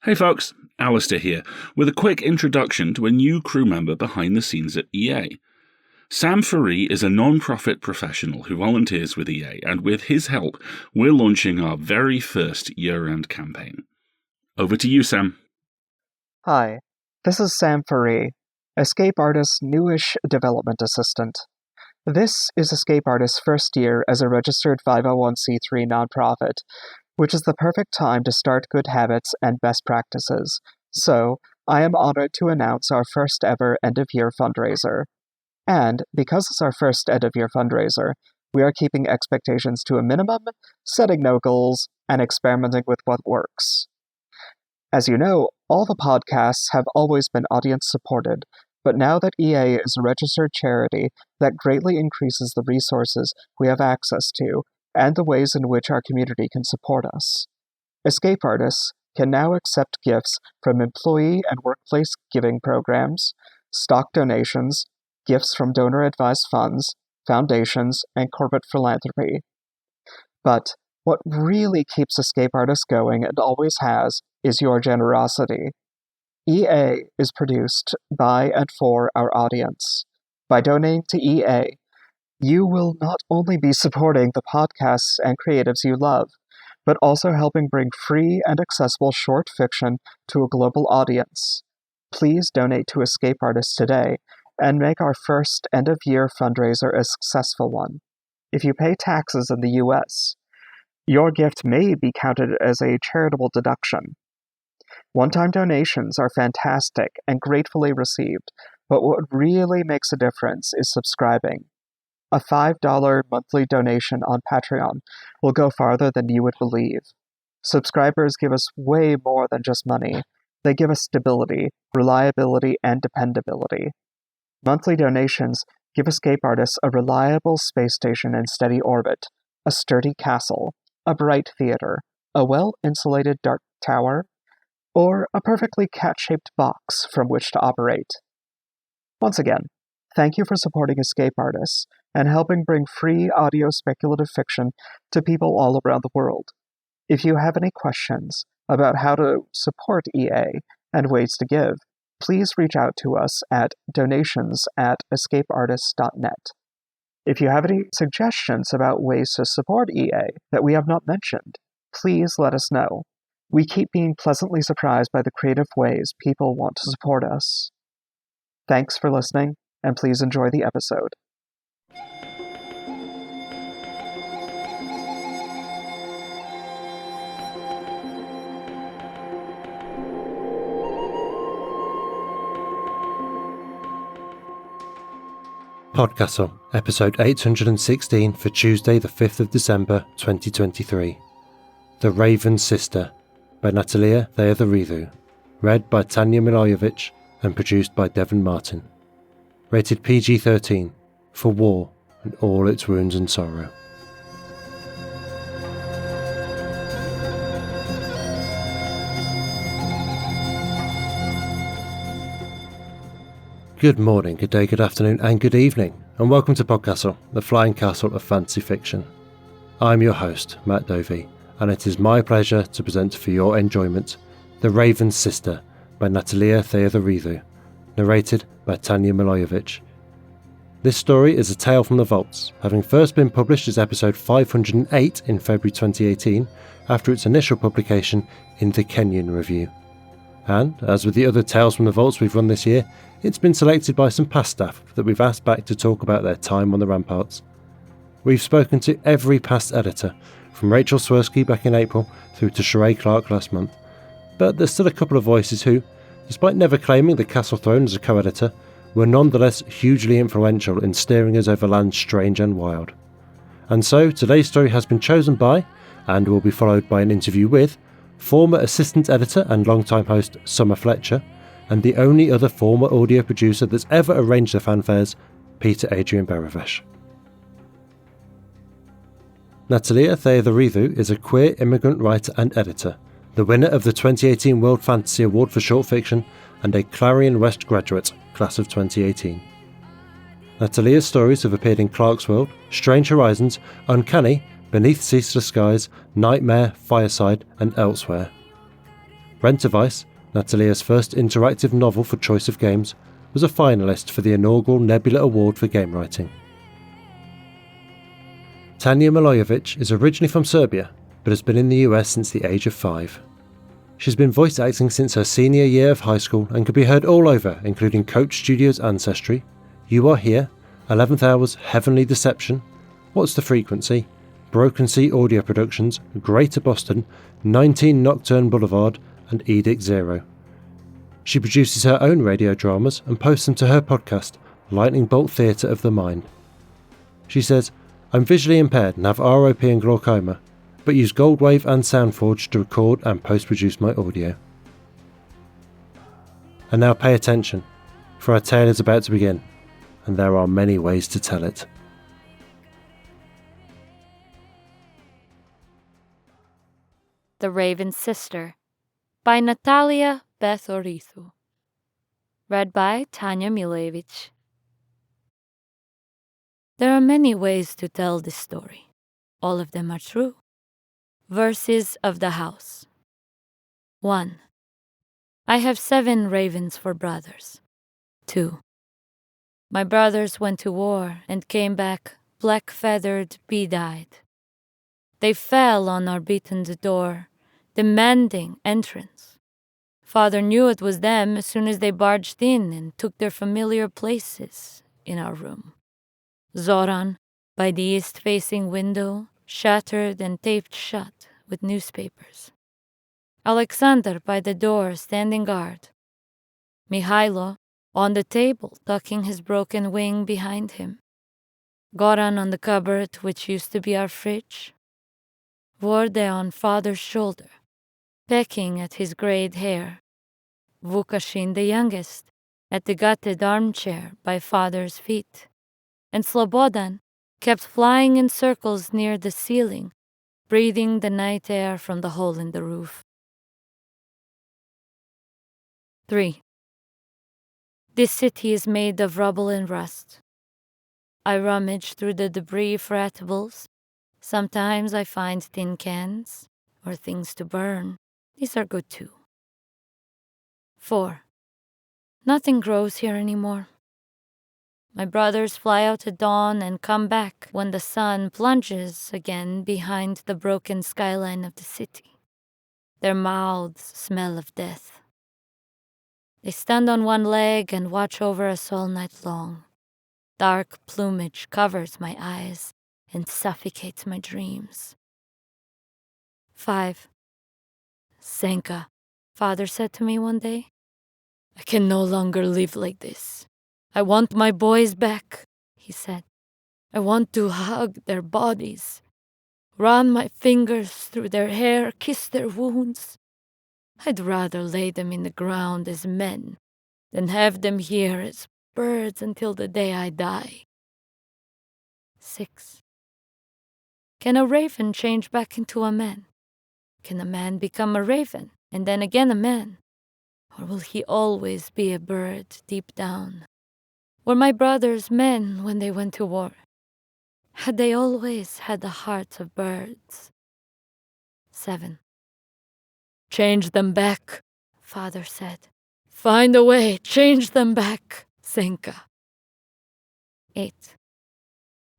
Hey folks, Alistair here, with a quick introduction to a new crew member behind the scenes at EA. Sam Faree is a non-profit professional who volunteers with EA, and with his help, we're launching our very first year-end campaign. Over to you, Sam. Hi, this is Sam Faree, Escape Artist's newish development assistant. This is Escape Artist's first year as a registered 501c3 nonprofit, which is the perfect time to start good habits and best practices. So, I am honored to announce our first ever end-of-year fundraiser. And, because it's our first end-of-year fundraiser, we are keeping expectations to a minimum, setting no goals, and experimenting with what works. As you know, all the podcasts have always been audience-supported, but now that EA is a registered charity, that greatly increases the resources we have access to, and the ways in which our community can support us. Escape Artists can now accept gifts from employee and workplace giving programs, stock donations, gifts from donor-advised funds, foundations, and corporate philanthropy. But what really keeps Escape Artists going, and always has, is your generosity. EA is produced by and for our audience. By donating to EA, you will not only be supporting the podcasts and creatives you love, but also helping bring free and accessible short fiction to a global audience. Please donate to Escape Artists today and make our first end-of-year fundraiser a successful one. If you pay taxes in the US, your gift may be counted as a charitable deduction. One-time donations are fantastic and gratefully received, but what really makes a difference is subscribing. A $5 monthly donation on Patreon will go farther than you would believe. Subscribers give us way more than just money. They give us stability, reliability, and dependability. Monthly donations give Escape Artists a reliable space station in steady orbit, a sturdy castle, a bright theater, a well-insulated dark tower, or a perfectly cat-shaped box from which to operate. Once again, thank you for supporting Escape Artists and helping bring free audio speculative fiction to people all around the world. If you have any questions about how to support EA and ways to give, please reach out to us at donations@escapeartists.net. If you have any suggestions about ways to support EA that we have not mentioned, please let us know. We keep being pleasantly surprised by the creative ways people want to support us. Thanks for listening, and please enjoy the episode. PodCastle, episode 816 for Tuesday the 5th of December 2023. The Raven's Sister by Natalia Theodoridou, read by Tanya Milojevic and produced by Devin Martin. Rated PG-13, for war and all its wounds and sorrow. Good morning, good day, good afternoon and good evening, and welcome to PodCastle, the flying castle of fantasy fiction. I'm your host, Matt Dovey, and it is my pleasure to present for your enjoyment The Raven's Sister by Natalia Theodoridou, narrated by Tanya Milojevic. This story is a tale from the vaults, having first been published as episode 508 in February 2018 after its initial publication in the Kenyon Review. And, as with the other Tales from the Vaults we've run this year, it's been selected by some past staff that we've asked back to talk about their time on the ramparts. We've spoken to every past editor, from Rachel Swirsky back in April through to Sheree Clark last month, but there's still a couple of voices who, despite never claiming the Castle Throne as a co-editor, were nonetheless hugely influential in steering us over lands strange and wild. And so today's story has been chosen by, and will be followed by an interview with, former assistant editor and longtime host Summer Fletcher, and the only other former audio producer that's ever arranged the fanfares, Peter Adrian Berevesh. Natalia Theodoridou is a queer immigrant writer and editor, the winner of the 2018 World Fantasy Award for Short Fiction, and a Clarion West graduate, class of 2018. Natalia's stories have appeared in Clarkesworld, Strange Horizons, Uncanny, Beneath Ceaseless Skies, Nightmare, Fireside, and elsewhere. Rent a Vice, Natalia's first interactive novel for Choice of Games, was a finalist for the inaugural Nebula Award for Game Writing. Tanja Milojevic is originally from Serbia, but has been in the US since the age of 5. She's been voice acting since her senior year of high school and can be heard all over, including Coach Studios' Ancestry, You Are Here, 11th Hour's Heavenly Deception, What's the Frequency, Broken Sea Audio Productions, Greater Boston, 19 Nocturne Boulevard, and Edict Zero. She produces her own radio dramas and posts them to her podcast, Lightning Bolt Theatre of the Mind. She says, I'm visually impaired and have ROP and glaucoma, but use Goldwave and Soundforge to record and post-produce my audio. And now pay attention, for our tale is about to begin, and there are many ways to tell it. The Raven's Sister by Natalia Bethorithu. Read by Tanja Milojevic. There are many ways to tell this story. All of them are true. Verses of the House. 1. I have 7 ravens for brothers. 2. My brothers went to war and came back black-feathered, bead-eyed. They fell on our beaten door, demanding entrance. Father knew it was them as soon as they barged in and took their familiar places in our room. Zoran, by the east-facing window, shattered and taped shut with newspapers. Alexander by the door, standing guard. Mihailo on the table, tucking his broken wing behind him. Goran on the cupboard, which used to be our fridge. Vorde on father's shoulder, pecking at his greyed hair. Vukashin, the youngest, at the gutted armchair by father's feet. And Slobodan kept flying in circles near the ceiling, breathing the night air from the hole in the roof. 3. This city is made of rubble and rust. I rummage through the debris for eatables. Sometimes I find tin cans or things to burn. These are good too. 4. Nothing grows here anymore. My brothers fly out at dawn and come back when the sun plunges again behind the broken skyline of the city. Their mouths smell of death. They stand on one leg and watch over us all night long. Dark plumage covers my eyes and suffocates my dreams. 5. Senka, father said to me one day, I can no longer live like this. I want my boys back, he said. I want to hug their bodies, run my fingers through their hair, kiss their wounds. I'd rather lay them in the ground as men than have them here as birds until the day I die. 6. Can a raven change back into a man? Can a man become a raven and then again a man? Or will he always be a bird deep down? Were my brothers men when they went to war? Had they always had the hearts of birds? 7. Change them back, father said. Find a way, change them back, Senka. 8.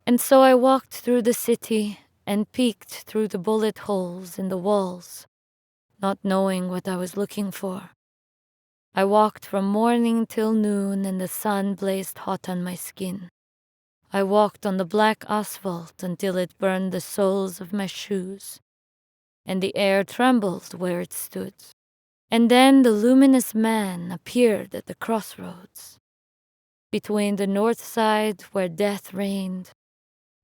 And so I walked through the city and peeked through the bullet holes in the walls, not knowing what I was looking for. I walked from morning till noon and the sun blazed hot on my skin. I walked on the black asphalt until it burned the soles of my shoes, and the air trembled where it stood. And then the luminous man appeared at the crossroads, between the north side where death reigned,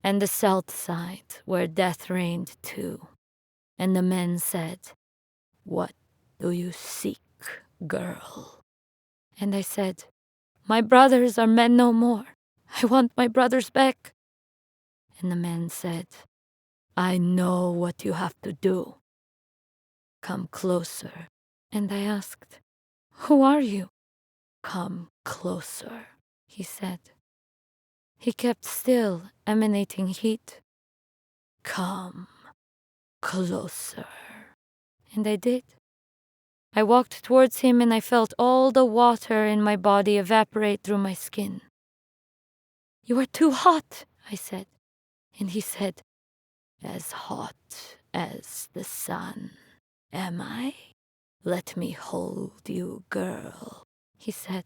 and the south side where death reigned too. And the man said, What do you seek, girl? And I said, My brothers are men no more. I want my brothers back. And the man said, I know what you have to do. Come closer. And I asked, Who are you? Come closer, he said. He kept still, emanating heat. Come closer. And I did. I walked towards him and I felt all the water in my body evaporate through my skin. "You are too hot," I said. And he said, "As hot as the sun, am I? Let me hold you, girl," he said,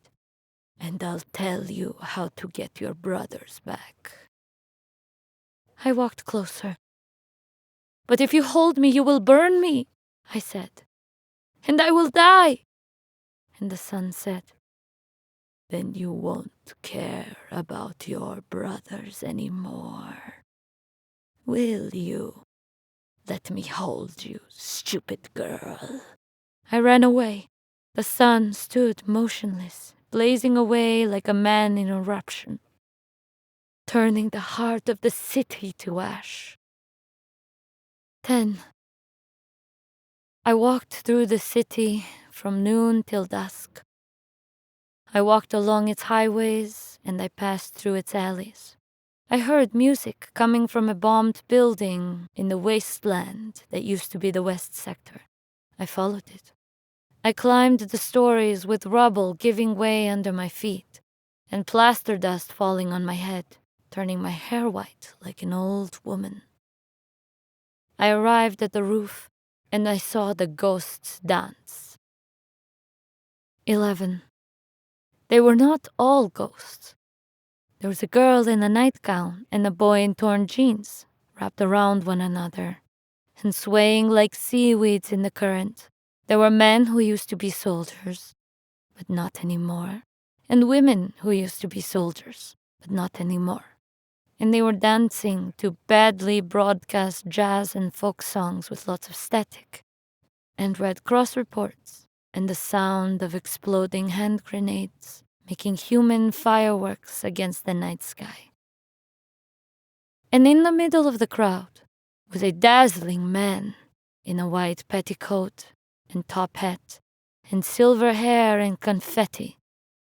"and I'll tell you how to get your brothers back." I walked closer. "But if you hold me, you will burn me," I said, "and I will die." And the sun said, "Then you won't care about your brothers anymore, will you? Let me hold you, stupid girl." I ran away. The sun stood motionless, blazing away like a man in eruption, turning the heart of the city to ash. 10. I walked through the city from noon till dusk. I walked along its highways and I passed through its alleys. I heard music coming from a bombed building in the wasteland that used to be the West Sector. I followed it. I climbed the stories with rubble giving way under my feet and plaster dust falling on my head, turning my hair white like an old woman. I arrived at the roof and I saw the ghosts dance. 11. They were not all ghosts. There was a girl in a nightgown and a boy in torn jeans, wrapped around one another and swaying like seaweeds in the current. There were men who used to be soldiers, but not anymore, and women who used to be soldiers, but not anymore. And they were dancing to badly broadcast jazz and folk songs with lots of static, and Red Cross reports, and the sound of exploding hand grenades, making human fireworks against the night sky. And in the middle of the crowd was a dazzling man in a white petticoat and top hat and silver hair and confetti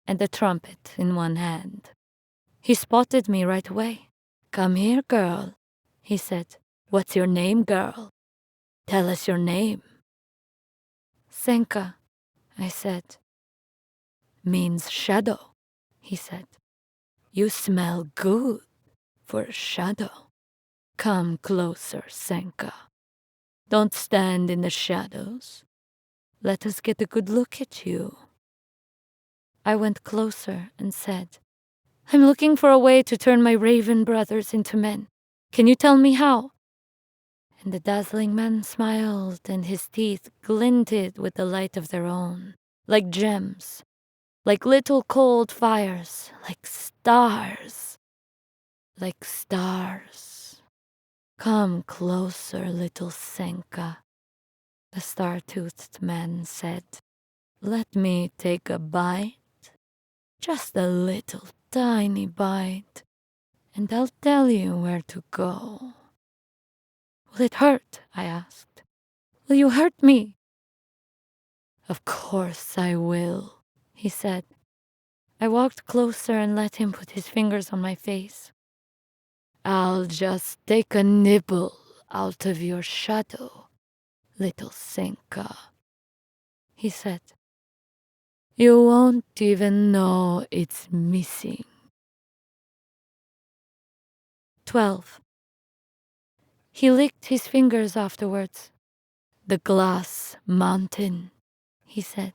and a trumpet in one hand. He spotted me right away. "Come here, girl," he said. "What's your name, girl? Tell us your name." "Senka," I said. "Means shadow," he said. "You smell good for a shadow. Come closer, Senka. Don't stand in the shadows. Let us get a good look at you." I went closer and said, "I'm looking for a way to turn my raven brothers into men. Can you tell me how?" And the dazzling man smiled, and his teeth glinted with the light of their own, like gems, like little cold fires, like stars, like stars. "Come closer, little Senka," the star-toothed man said. "Let me take a bite, just a little tiny bite, and I'll tell you where to go." "Will it hurt?" I asked. "Will you hurt me?" "Of course I will," he said. I walked closer and let him put his fingers on my face. "I'll just take a nibble out of your shadow, little Senka," he said. "You won't even know it's missing." 12. He licked his fingers afterwards. "The glass mountain," he said.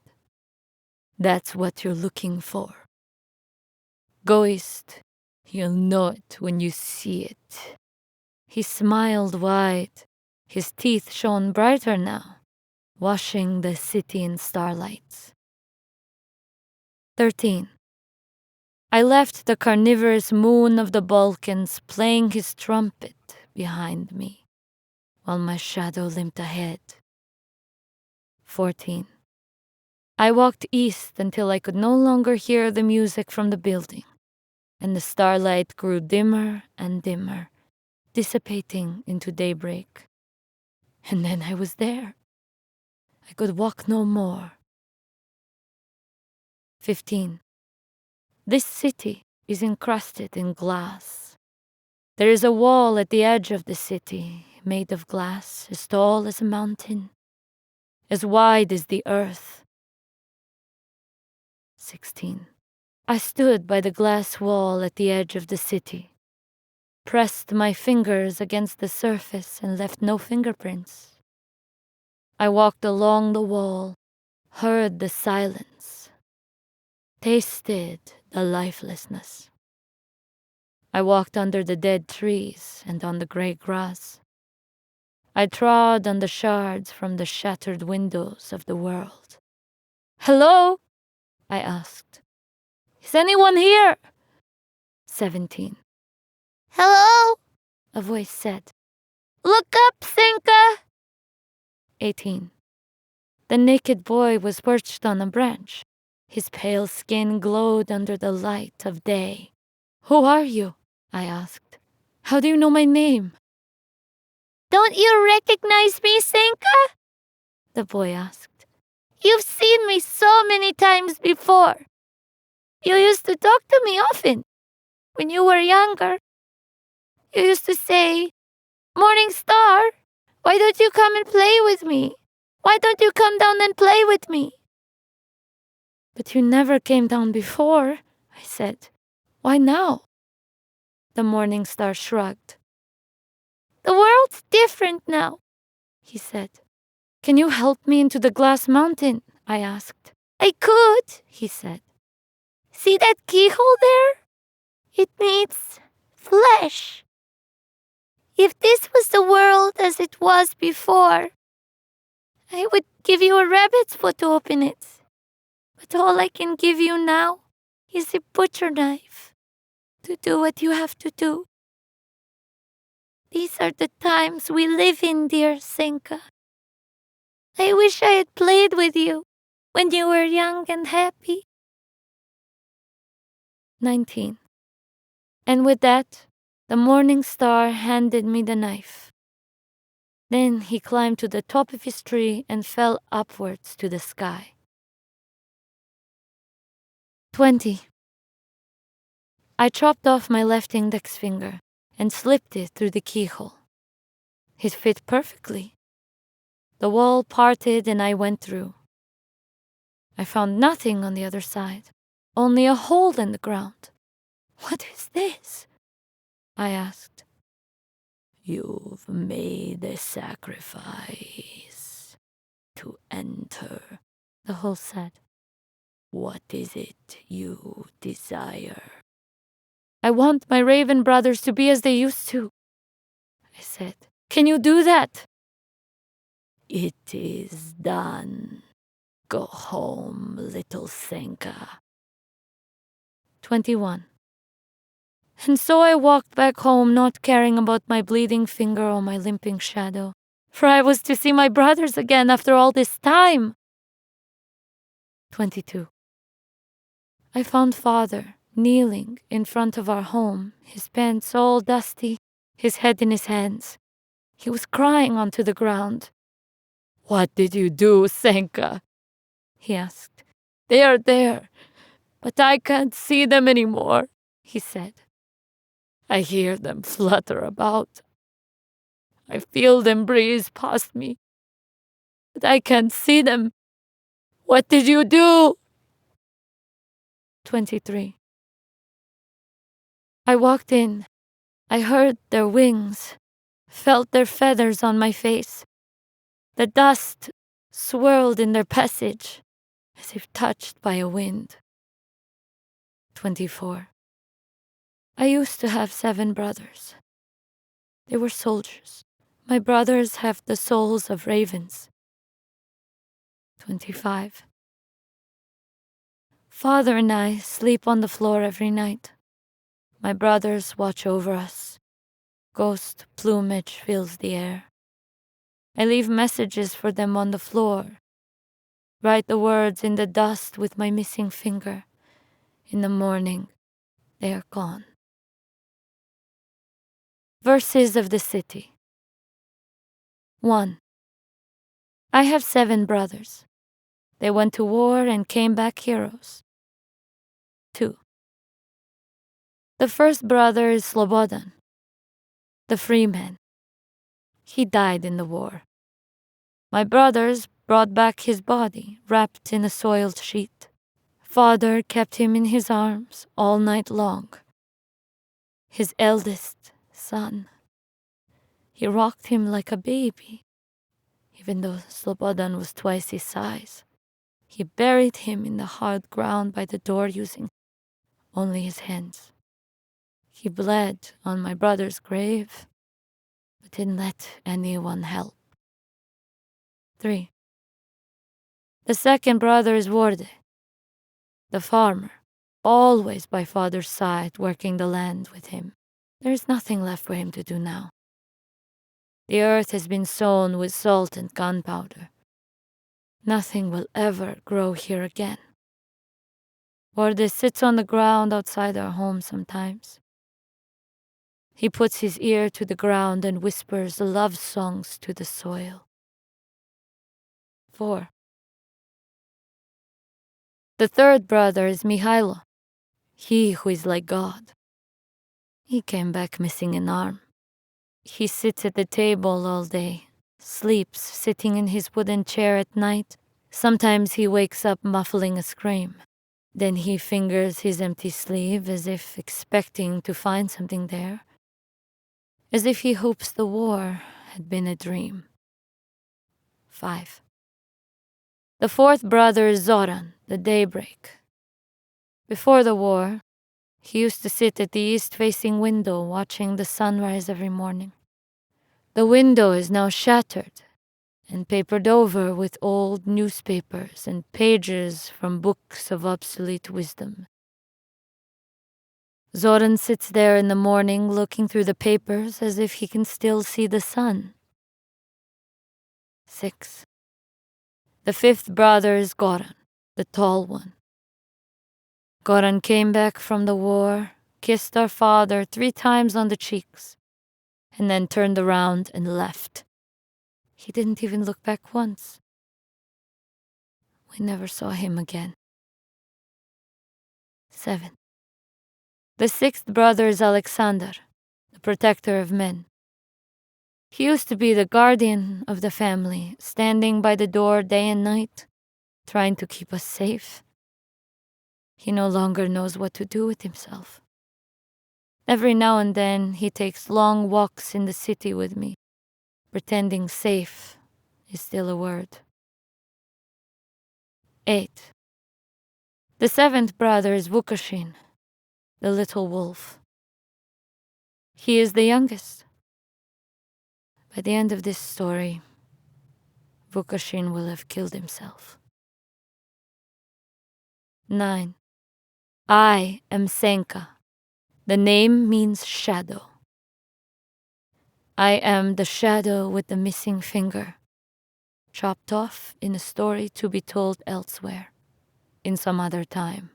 "That's what you're looking for. Go east. You'll know it when you see it." He smiled wide. His teeth shone brighter now, washing the city in starlight. 13. I left the carnivorous moon of the Balkans playing his trumpet behind me, while my shadow limped ahead. 14. I walked east until I could no longer hear the music from the building, and the starlight grew dimmer and dimmer, dissipating into daybreak. And then I was there. I could walk no more. 15. This city is encrusted in glass. There is a wall at the edge of the city, made of glass as tall as a mountain. as wide as the earth. 16. I stood by the glass wall at the edge of the city, pressed my fingers against the surface and left no fingerprints. I walked along the wall, heard the silence, tasted the lifelessness. I walked under the dead trees and on the gray grass. I trod on the shards from the shattered windows of the world. "Hello?" I asked. "Is anyone here?" 17. "Hello?" a voice said. "Look up, Sinka!" 18. The naked boy was perched on a branch. His pale skin glowed under the light of day. "Who are you?" I asked. "How do you know my name?" "Don't you recognize me, Sinka?" the boy asked. "You've seen me so many times before. You used to talk to me often when you were younger. You used to say, 'Morning Star, why don't you come and play with me? Why don't you come down and play with me?'" "But you never came down before," I said. "Why now?" The morning star shrugged. "The world's different now," he said. "Can you help me into the glass mountain?" I asked. "I could," he said. "See that keyhole there? It needs flesh. If this was the world as it was before, I would give you a rabbit's foot to open it. But all I can give you now is a butcher knife to do what you have to do. These are the times we live in, dear Senka. I wish I had played with you when you were young and happy." 19. And with that, the morning star handed me the knife. Then he climbed to the top of his tree and fell upwards to the sky. 20. I chopped off my left index finger and slipped it through the keyhole. It fit perfectly. The wall parted and I went through. I found nothing on the other side, only a hole in the ground. "What is this?" I asked. "You've made a sacrifice to enter," the hole said. "What is it you desire?" "I want my raven brothers to be as they used to," I said. "Can you do that?" "It is done. Go home, little Senka." 21. And so I walked back home, not caring about my bleeding finger or my limping shadow, for I was to see my brothers again after all this time. 22. I found Father kneeling in front of our home, his pants all dusty, his head in his hands. He was crying onto the ground. "What did you do, Senka?" he asked. "They are there, but I can't see them anymore," he said. "I hear them flutter about. I feel them breeze past me, but I can't see them. What did you do?" 23. I walked in. I heard their wings, felt their feathers on my face. The dust swirled in their passage, as if touched by a wind. 24. I used to have 7 brothers. They were soldiers. My brothers have the souls of ravens. 25. Father and I sleep on the floor every night. My brothers watch over us. Ghost plumage fills the air. I leave messages for them on the floor. Write the words in the dust with my missing finger. In the morning, they are gone. Verses of the City. 1. I have 7 brothers. They went to war and came back heroes. 2. The first brother is Slobodan, the free man. He died in the war. My brothers brought back his body wrapped in a soiled sheet. Father kept him in his arms all night long. His eldest son. He rocked him like a baby, even though Slobodan was twice his size. He buried him in the hard ground by the door using only his hands. He bled on my brother's grave, but didn't let anyone help. 3. The second brother is Worde, the farmer, always by father's side, working the land with him. There is nothing left for him to do now. The earth has been sown with salt and gunpowder. Nothing will ever grow here again. Worde sits on the ground outside our home sometimes. He puts his ear to the ground and whispers love songs to the soil. 4. The third brother is Mihailo, he who is like God. He came back missing an arm. He sits at the table all day, sleeps sitting in his wooden chair at night. Sometimes he wakes up muffling a scream. Then he fingers his empty sleeve as if expecting to find something there, as if he hopes the war had been a dream. 5. The fourth brother is Zoran, the daybreak. Before the war, he used to sit at the east-facing window watching the sunrise every morning. The window is now shattered and papered over with old newspapers and pages from books of obsolete wisdom. Zoran sits there in the morning looking through the papers as if he can still see the sun. 6. The fifth brother is Goran, the tall one. Goran came back from the war, kissed our father 3 times on the cheeks, and then turned around and left. He didn't even look back once. We never saw him again. 7. The sixth brother is Alexander, the protector of men. He used to be the guardian of the family, standing by the door day and night, trying to keep us safe. He no longer knows what to do with himself. Every now and then he takes long walks in the city with me, pretending safe is still a word. 8. The seventh brother is Vukashin, the little wolf. He is the youngest. By the end of this story, Vukashin will have killed himself. 9. I am Senka. The name means shadow. I am the shadow with the missing finger, chopped off in a story to be told elsewhere, in some other time.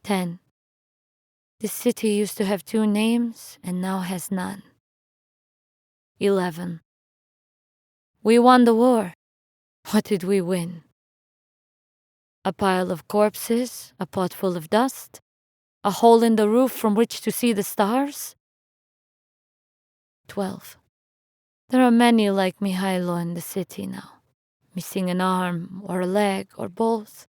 10. This city used to have 2 names and now has none. 11. We won the war. What did we win? A pile of corpses, a pot full of dust, a hole in the roof from which to see the stars? 12. There are many like Mihailo in the city now, missing an arm or a leg or both,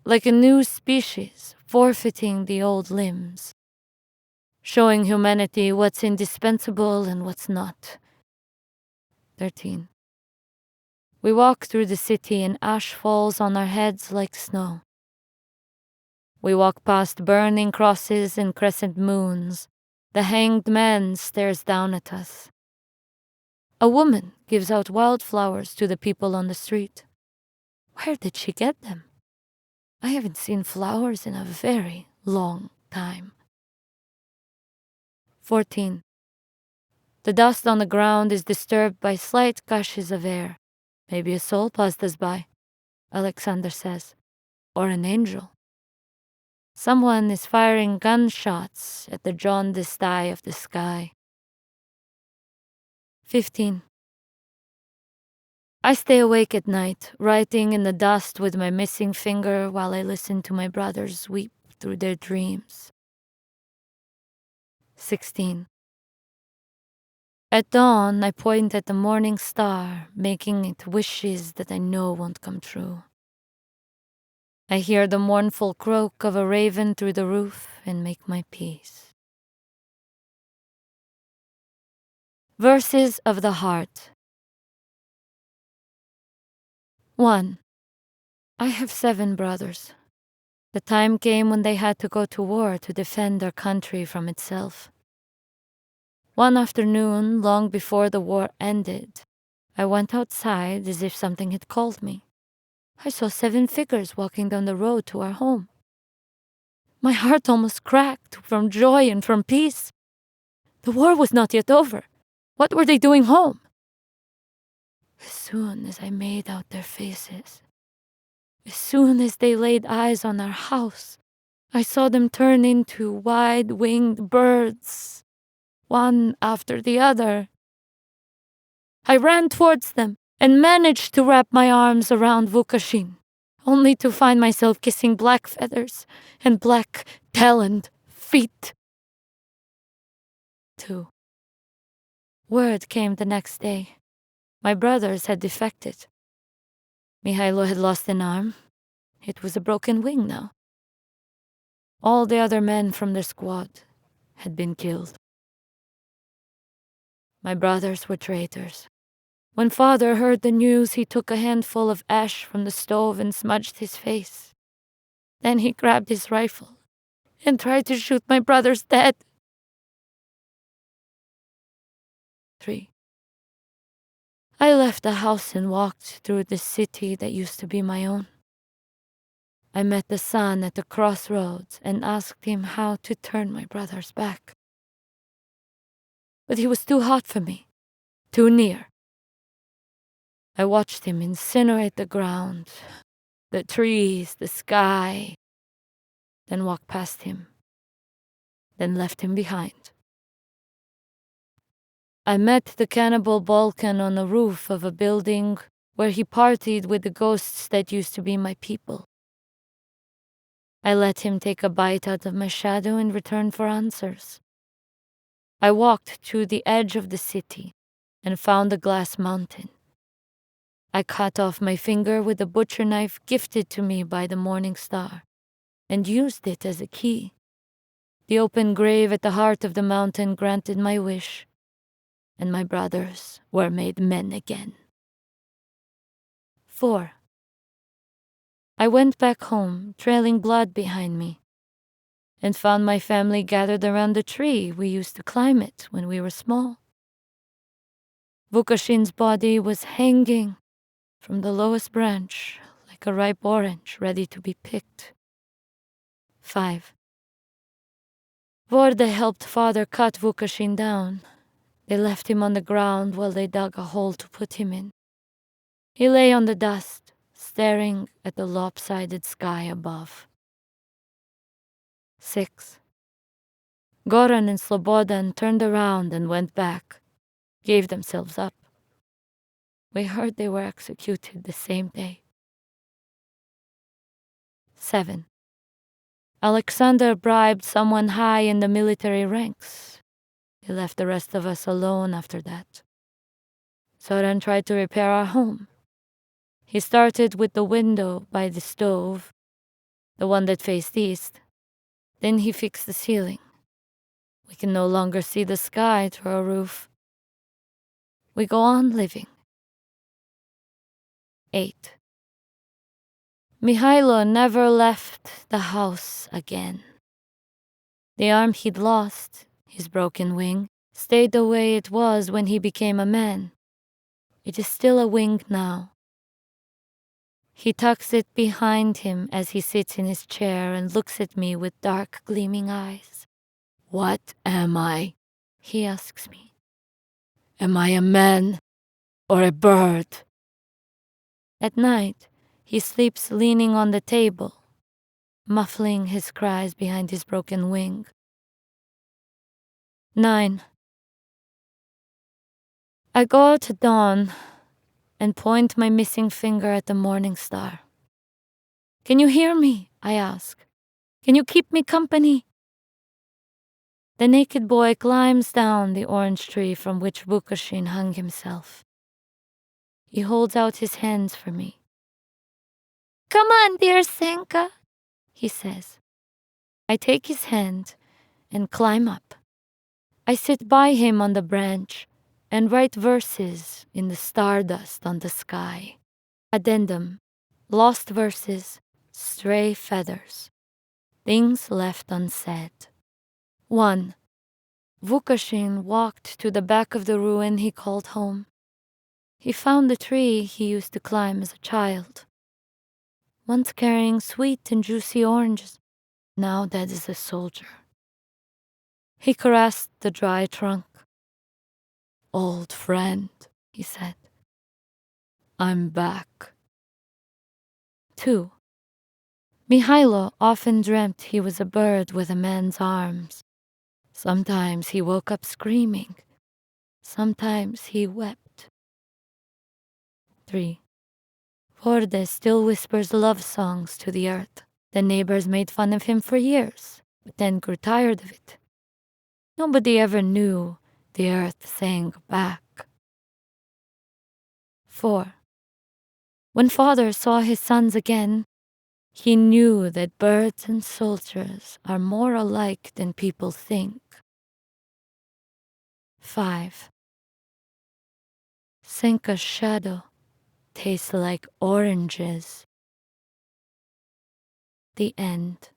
like a new species forfeiting the old limbs, showing humanity what's indispensable and what's not. 13. We walk through the city and ash falls on our heads like snow. We walk past burning crosses and crescent moons. The hanged man stares down at us. A woman gives out wildflowers to the people on the street. Where did she get them? I haven't seen flowers in a very long time. 14. The dust on the ground is disturbed by slight gushes of air. Maybe a soul passed us by, Alexander says, or an angel. Someone is firing gunshots at the jaundiced eye of the sky. 15. I stay awake at night, writing in the dust with my missing finger while I listen to my brothers weep through their dreams. 16. At dawn, I point at the morning star, making it wishes that I know won't come true. I hear the mournful croak of a raven through the roof and make my peace. Verses of the Heart. 1. I have 7 brothers. The time came when they had to go to war to defend their country from itself. One afternoon, long before the war ended, I went outside as if something had called me. I saw 7 figures walking down the road to our home. My heart almost cracked from joy and from peace. The war was not yet over. What were they doing home? As soon as I made out their faces, as soon as they laid eyes on our house, I saw them turn into wide-winged birds, one after the other. I ran towards them and managed to wrap my arms around Vukashin, only to find myself kissing black feathers and black taloned feet. 2. Word came the next day. My brothers had defected. Mihailo had lost an arm. It was a broken wing now. All the other men from their squad had been killed. My brothers were traitors. When father heard the news, he took a handful of ash from the stove and smudged his face. Then he grabbed his rifle and tried to shoot my brothers dead. 3. I left the house and walked through the city that used to be my own. I met the sun at the crossroads and asked him how to turn my brothers back. But he was too hot for me, too near. I watched him incinerate the ground, the trees, the sky, then walked past him, then left him behind. I met the cannibal Balkan on the roof of a building where he partied with the ghosts that used to be my people. I let him take a bite out of my shadow in return for answers. I walked to the edge of the city and found a glass mountain. I cut off my finger with a butcher knife gifted to me by the morning star and used it as a key. The open grave at the heart of the mountain granted my wish, and my brothers were made men again. 4. I went back home, trailing blood behind me, and found my family gathered around the tree we used to climb it when we were small. Vukashin's body was hanging from the lowest branch like a ripe orange ready to be picked. 5. Vorda helped father cut Vukashin down. They left him on the ground while they dug a hole to put him in. He lay on the dust, staring at the lopsided sky above. 6. Goran and Slobodan turned around and went back, gave themselves up. We heard they were executed the same day. 7. Alexander bribed someone high in the military ranks. He left the rest of us alone after that. Soran tried to repair our home. He started with the window by the stove, the one that faced east. Then he fixed the ceiling. We can no longer see the sky through our roof. We go on living. 8. Mihailo never left the house again. The arm he'd lost, his broken wing, stayed the way it was when he became a man. It is still a wing now. He tucks it behind him as he sits in his chair and looks at me with dark, gleaming eyes. "What am I?" he asks me. "Am I a man or a bird?" At night, he sleeps leaning on the table, muffling his cries behind his broken wing. 9. I go out at dawn and point my missing finger at the morning star. "Can you hear me?" I ask. "Can you keep me company?" The naked boy climbs down the orange tree from which Vukasin hung himself. He holds out his hands for me. "Come on, dear Senka," he says. I take his hand and climb up. I sit by him on the branch and write verses in the stardust on the sky. Addendum: lost verses, stray feathers, things left unsaid. 1. Vukasin walked to the back of the ruin he called home. He found the tree he used to climb as a child. Once carrying sweet and juicy oranges, now dead as a soldier. He caressed the dry trunk. "Old friend," he said, "I'm back." 2. Mihailo often dreamt he was a bird with a man's arms. Sometimes he woke up screaming. Sometimes he wept. 3. Vorde still whispers love songs to the earth. The neighbors made fun of him for years, but then grew tired of it. Nobody ever knew the earth sang back. 4. When father saw his sons again, he knew that birds and soldiers are more alike than people think. 5. Senka's shadow tastes like oranges. The end.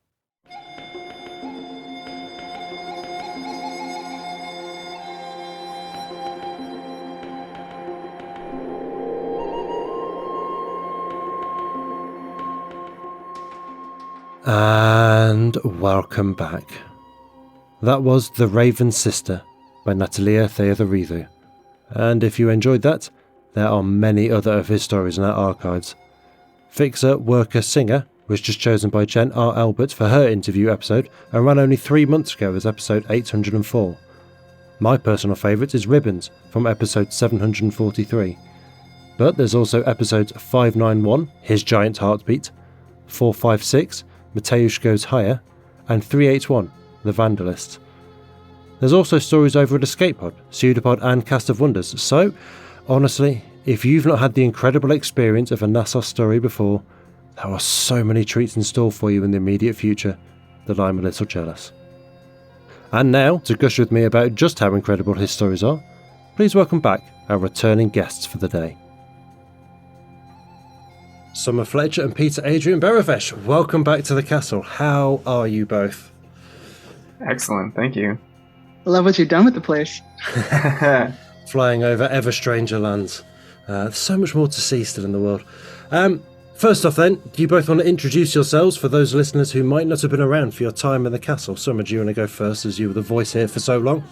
And welcome back. That was The Raven's Sister by Natalia Theodoridou. And if you enjoyed that, there are many other of his stories in our archives. Fixer, Worker, Singer was just chosen by Jen R. Albert for her interview episode and ran only 3 months ago as episode 804. My personal favourite is Ribbons from episode 743. But there's also episodes 591, His Giant Heartbeat, 456, Mateusz Goes Higher, and 381, The Vandalist. There's also stories over at Escape Pod, Pseudopod and Cast of Wonders, so honestly, if you've not had the incredible experience of a Nassau story before, there are so many treats in store for you in the immediate future that I'm a little jealous. And now, to gush with me about just how incredible his stories are, please welcome back our returning guests for the day. Summer Fletcher and Peter Adrian Berevesh, welcome back to the castle. How are you both? Excellent, thank you. I love what you've done with the place. Flying over ever stranger lands. There's so much more to see still in the world. First off then, do you both want to introduce yourselves for those listeners who might not have been around for your time in the castle? Summer, do you want to go first as you were the voice here for so long?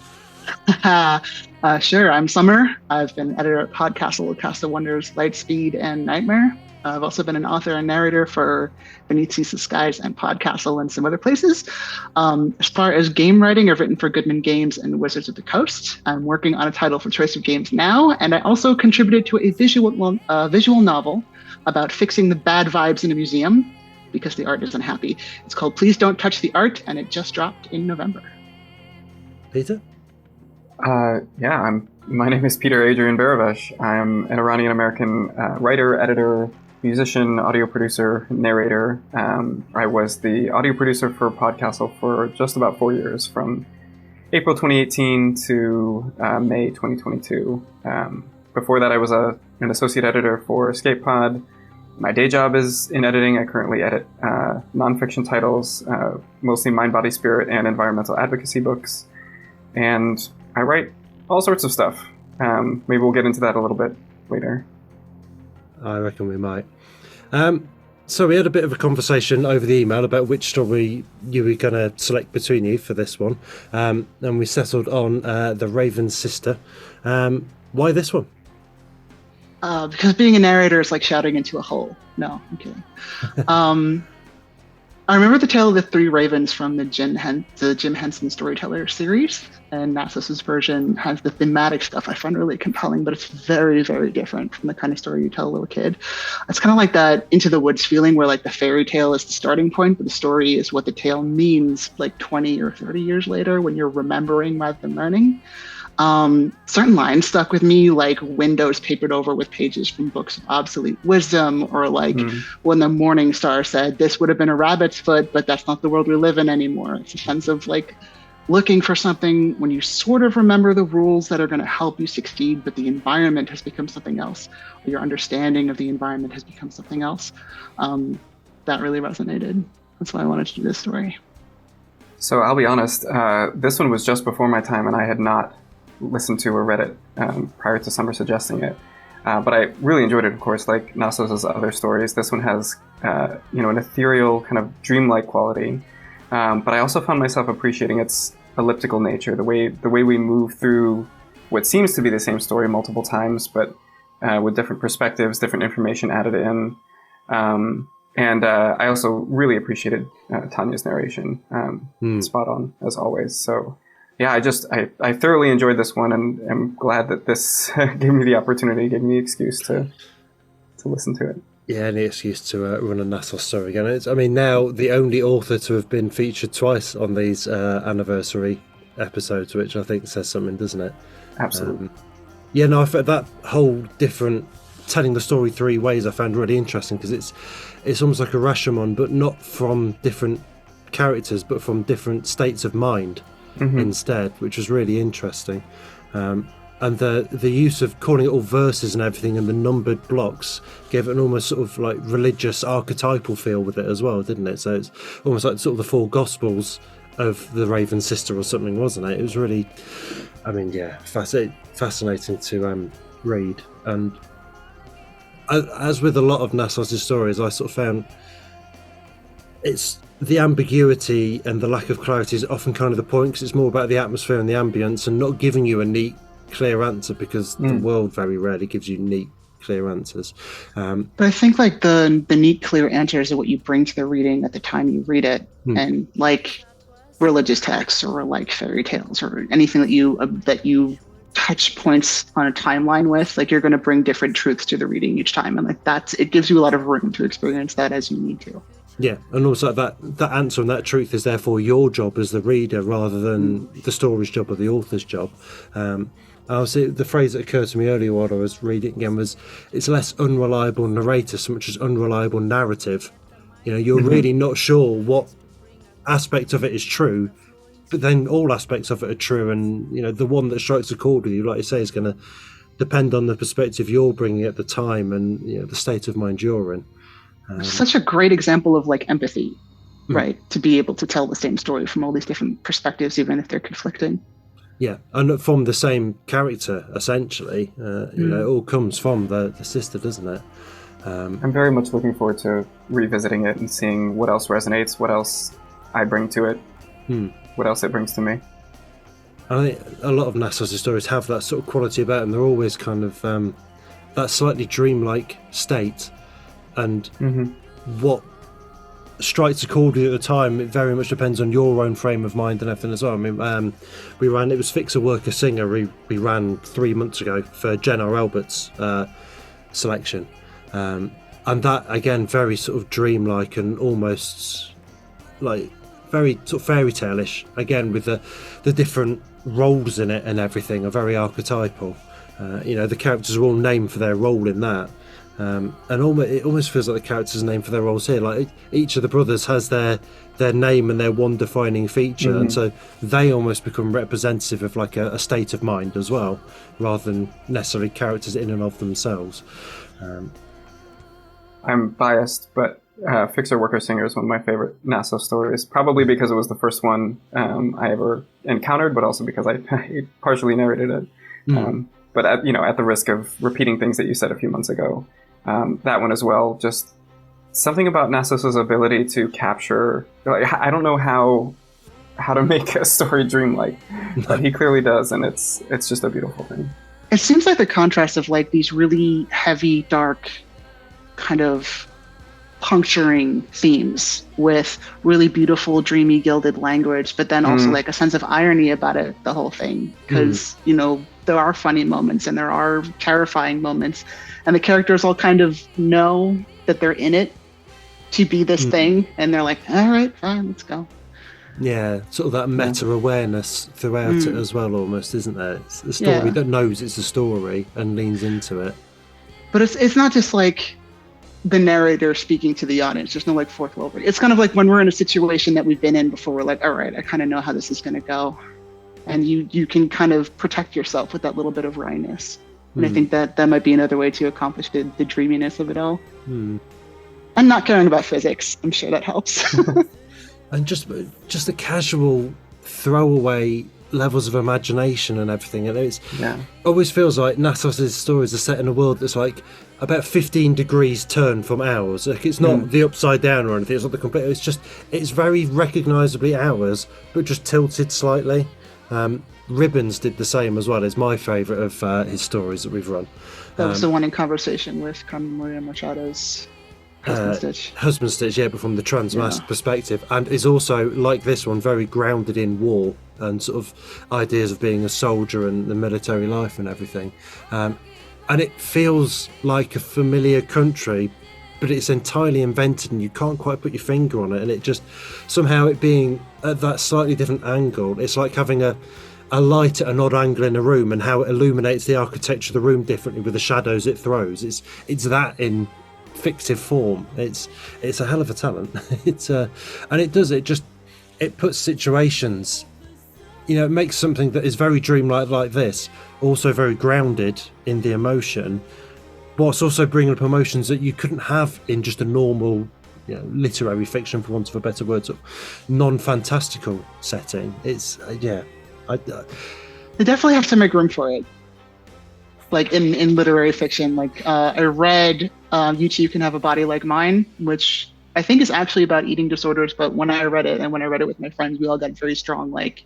Sure, I'm Summer. I've been editor at PodCastle, Cast of Wonders, Lightspeed, and Nightmare. I've also been an author and narrator for Beneath Seas of Skies and PodCastle and some other places. As far as game writing, I've written for Goodman Games and Wizards of the Coast. I'm working on a title for Choice of Games now, and I also contributed to a visual novel about fixing the bad vibes in a museum because the art is unhappy. It's called Please Don't Touch the Art, and it just dropped in November. Peter? My name is Peter Adrian Berevesh. I'm an Iranian-American writer, editor, musician, audio producer, narrator. I was the audio producer for PodCastle for just about 4 years, from April 2018 to May 2022. Before that, I was an associate editor for Escape Pod. My day job is in editing. I currently edit nonfiction titles, mostly mind, body, spirit, and environmental advocacy books. And I write all sorts of stuff. Maybe we'll get into that a little bit later. I reckon we might. So we had a bit of a conversation over the email about which story you were going to select between you for this one. And we settled on The Raven's Sister. Why this one? Because being a narrator is like shouting into a hole. No, I'm kidding. I remember the Tale of the Three Ravens from the Jim Henson Storyteller series, and Nassos's version has the thematic stuff I find really compelling, but it's very, very different from the kind of story you tell a little kid. It's kind of like that Into the Woods feeling where like the fairy tale is the starting point, but the story is what the tale means like 20 or 30 years later when you're remembering rather than learning. Certain lines stuck with me, like windows papered over with pages from books of obsolete wisdom, or like when the Morning Star said, "This would have been a rabbit's foot, but that's not the world we live in anymore." It's a sense of like looking for something when you sort of remember the rules that are going to help you succeed, but the environment has become something else, or your understanding of the environment has become something else. That really resonated. That's why I wanted to do this story. So I'll be honest, this one was just before my time, and I had not listened to or read it prior to Summer suggesting it. But I really enjoyed it, of course, like Nassos's other stories. This one has, an ethereal kind of dreamlike quality. But I also found myself appreciating its elliptical nature, the way we move through what seems to be the same story multiple times, but with different perspectives, different information added in. And I also really appreciated Tanya's narration. Spot on, as always. So yeah, I thoroughly enjoyed this one, and I'm glad that this gave me the opportunity, gave me the excuse to listen to it. Yeah, any excuse to run a Nassos story again. It's, I mean, now the only author to have been featured twice on these anniversary episodes, which I think says something, doesn't it? Absolutely. Yeah, no, I found that whole different telling the story three ways I found really interesting, because it's almost like a Rashomon, but not from different characters, but from different states of mind instead, which was really interesting. And the use of calling it all verses and everything, and the numbered blocks gave it an almost sort of like religious archetypal feel with it as well, didn't it? So it's almost like sort of the four Gospels of the Raven Sister or something, wasn't it? It was really, I mean, yeah, fascinating to read. And as with a lot of Nassos' stories, I sort of found it's the ambiguity and the lack of clarity is often kind of the point, because it's more about the atmosphere and the ambience and not giving you a neat, clear answer, because the world very rarely gives you neat, clear answers. But I think like the neat, clear answers are what you bring to the reading at the time you read it, and like religious texts or like fairy tales or anything that you touch points on a timeline with, like you're going to bring different truths to the reading each time, and like it gives you a lot of room to experience that as you need to. Yeah, and also that answer and that truth is therefore your job as the reader rather than the story's job or the author's job. Obviously, the phrase that occurred to me earlier while I was reading again was, it's less unreliable narrator so much as unreliable narrative. You know, you're really not sure what aspect of it is true, but then all aspects of it are true, and you know, the one that strikes a chord with you, like you say, is going to depend on the perspective you're bringing at the time and, you know, the state of mind you're in. Such a great example of like empathy, right? To be able to tell the same story from all these different perspectives, even if they're conflicting. Yeah, and from the same character, essentially. You know, it all comes from the sister, doesn't it? I'm very much looking forward to revisiting it and seeing what else resonates, what else I bring to it, what else it brings to me. I think a lot of Nassos' stories have that sort of quality about them. They're always kind of that slightly dreamlike state. And what strikes a chord with you at the time, it very much depends on your own frame of mind and everything as well. I mean, it was Fixer Worker Singer we ran 3 months ago for Jen R. Albert's selection. And that, again, very sort of dreamlike and almost like very sort of fairy tale-ish, again, with the different roles in it and everything are very archetypal. You know, the characters are all named for their role in that. And it almost feels like the characters are named for their roles here. Like each of the brothers has their name and their one defining feature, and so they almost become representative of like a state of mind as well, rather than necessarily characters in and of themselves. I'm biased, but Fixer Worker Singer is one of my favorite Nassos stories, probably because it was the first one I ever encountered, but also because I partially narrated it. But at the risk of repeating things that you said a few months ago, that one as well, just something about Nassos's ability to capture, like, I don't know how to make a story dreamlike, but he clearly does, and it's just a beautiful thing. It seems like the contrast of like these really heavy, dark, kind of puncturing themes with really beautiful, dreamy, gilded language, but then also like a sense of irony about it, the whole thing. Because, you know, there are funny moments and there are terrifying moments, and the characters all kind of know that they're in it to be this thing, and they're like, all right, fine, let's go. Yeah, sort of that meta-awareness throughout it as well, almost, isn't there? It's a story that knows it's a story and leans into it. But it's not just like the narrator speaking to the audience. There's no like fourth wall. It's kind of like when we're in a situation that we've been in before, we're like, all right, I kind of know how this is going to go. And you can kind of protect yourself with that little bit of wryness. And I think that might be another way to accomplish the dreaminess of it all. And not caring about physics, I'm sure that helps. And just the casual throwaway levels of imagination and everything. And it always feels like Nassos's stories are set in a world that's like about 15 degrees turn from ours. Like, it's not the upside down or anything. It's not the complete. It's very recognisably ours, but just tilted slightly. Ribbons did the same as well. It's my favourite of his stories that we've run. That was the one in conversation with Carmen Maria Machado's Husband Stitch, but from the trans-masked perspective, and is also, like this one, very grounded in war and sort of ideas of being a soldier and the military life and everything. And it feels like a familiar country, but it's entirely invented and you can't quite put your finger on it. And it just, somehow it being at that slightly different angle, it's like having a light at an odd angle in a room and how it illuminates the architecture of the room differently with the shadows it throws. It's that in fictive form. It's a hell of a talent. And it puts situations, you know, it makes something that is very dreamlike like this also very grounded in the emotion, whilst also bringing up emotions that you couldn't have in just a normal, you know, literary fiction, for want of a better word, sort of non-fantastical setting. It's they definitely have to make room for it. Like in literary fiction, like I read You Too Can Have a Body Like Mine, which I think is actually about eating disorders, but when I read it with my friends, we all got very strong like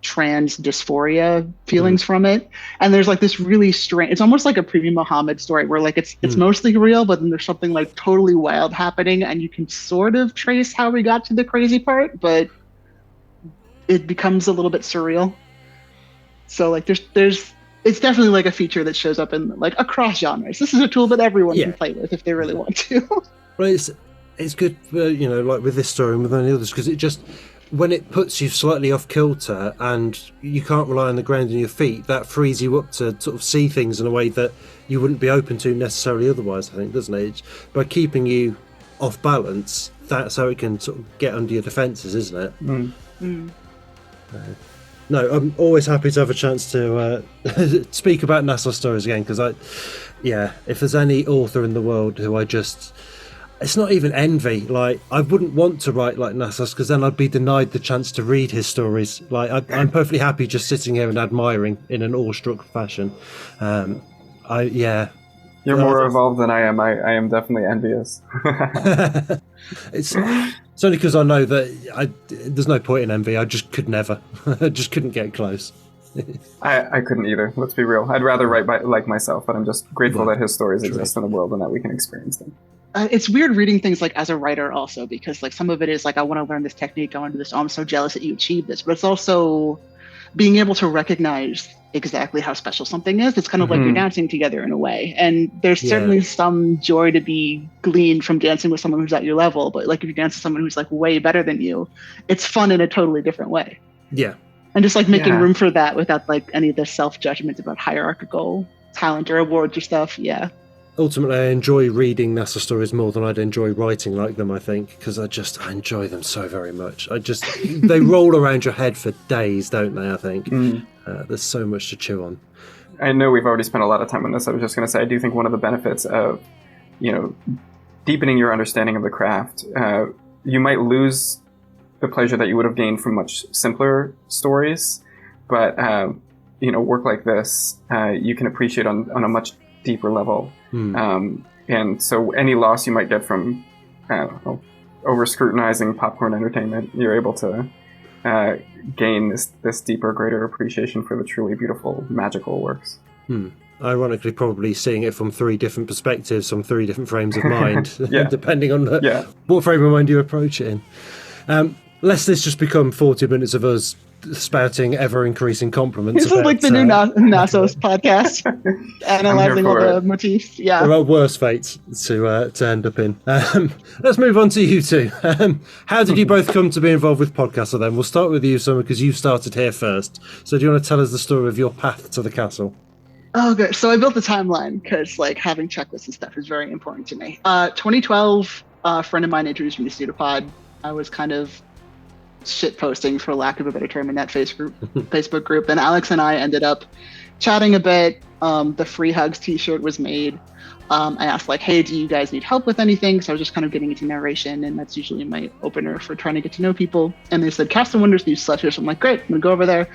trans dysphoria feelings from it. And there's like this really strange, it's almost like a Pria Muhammad story where like it's mostly real, but then there's something like totally wild happening and you can sort of trace how we got to the crazy part, but it becomes a little bit surreal. So like there's it's definitely like a feature that shows up in like across genres. This is a tool that everyone can play with if they really want to. Well, it's good, you know, like with this story and with any others, because it just, when it puts you slightly off kilter and you can't rely on the ground and your feet, that frees you up to sort of see things in a way that you wouldn't be open to necessarily otherwise, I think, doesn't it? By keeping you off balance, that's how it can sort of get under your defences, isn't it? No, I'm always happy to have a chance to speak about Nassos stories again, because if there's any author in the world who it's not even envy. Like, I wouldn't want to write like Nassos, because then I'd be denied the chance to read his stories. Like, I'm perfectly happy just sitting here and admiring in an awestruck fashion. You're more evolved than I am. I am definitely envious. It's only because I know that there's no point in envy. I just could never. I just couldn't get close. I couldn't either. Let's be real. I'd rather write like myself, but I'm just grateful that his stories exist in the world and that we can experience them. It's weird reading things like as a writer also, because like some of it is like, I want to learn this technique, I want to do this, oh, I'm so jealous that you achieved this. But it's also being able to recognize exactly how special something is. It's kind of like you're dancing together in a way. And there's certainly some joy to be gleaned from dancing with someone who's at your level. But like if you dance with someone who's like way better than you, it's fun in a totally different way. Yeah. And just like making room for that without like any of the self-judgment about hierarchical talent or awards or stuff. Yeah. Ultimately, I enjoy reading Nassos stories more than I'd enjoy writing like them, I think, because I enjoy them so very much. They roll around your head for days, don't they, I think? There's so much to chew on. I know we've already spent a lot of time on this. I was just going to say, I do think one of the benefits of, you know, deepening your understanding of the craft, you might lose the pleasure that you would have gained from much simpler stories, but, you know, work like this, you can appreciate on a much deeper level. And so any loss you might get from over scrutinizing popcorn entertainment, you're able to gain this deeper, greater appreciation for the truly beautiful, magical works. ironically probably seeing it from 3 different perspectives, from 3 different frames of mind, depending on what frame of mind you approach it in. Lest this just become 40 minutes of us spouting ever-increasing compliments. This is like the new Nasos podcast, analyzing all the motifs. Yeah, there are worse fates to end up in. Let's move on to you two. How did you both come to be involved with PodCastle then? We'll start with you, Summer, because you started here first. So do you want to tell us the story of your path to the castle? Oh, good. So I built the timeline because like having checklists and stuff is very important to me. 2012, a friend of mine introduced me to Pseudopod. I was kind of shit posting, for lack of a better term, in that Facebook group. Then Alex and I ended up chatting a bit. The Free Hugs t-shirt was made. I asked like, hey, do you guys need help with anything? So I was just kind of getting into narration, and that's usually my opener for trying to get to know people. And they said, Cast of Wonders needs slushers. So I'm like, great, I'm gonna go over there.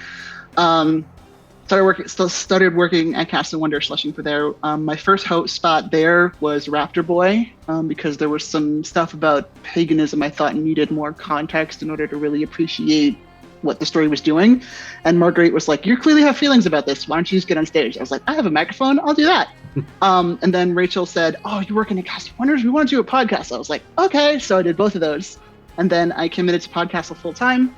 Started working at Cast of Wonders, slushing for there. My first host spot there was Raptor Boy, because there was some stuff about paganism I thought needed more context in order to really appreciate what the story was doing. And Marguerite was like, you clearly have feelings about this. Why don't you just get on stage? I was like, I have a microphone. I'll do that. And then Rachel said, oh, you're working at Cast of Wonders? We want to do a podcast. I was like, okay. So I did both of those. And then I committed to PodCastle full time.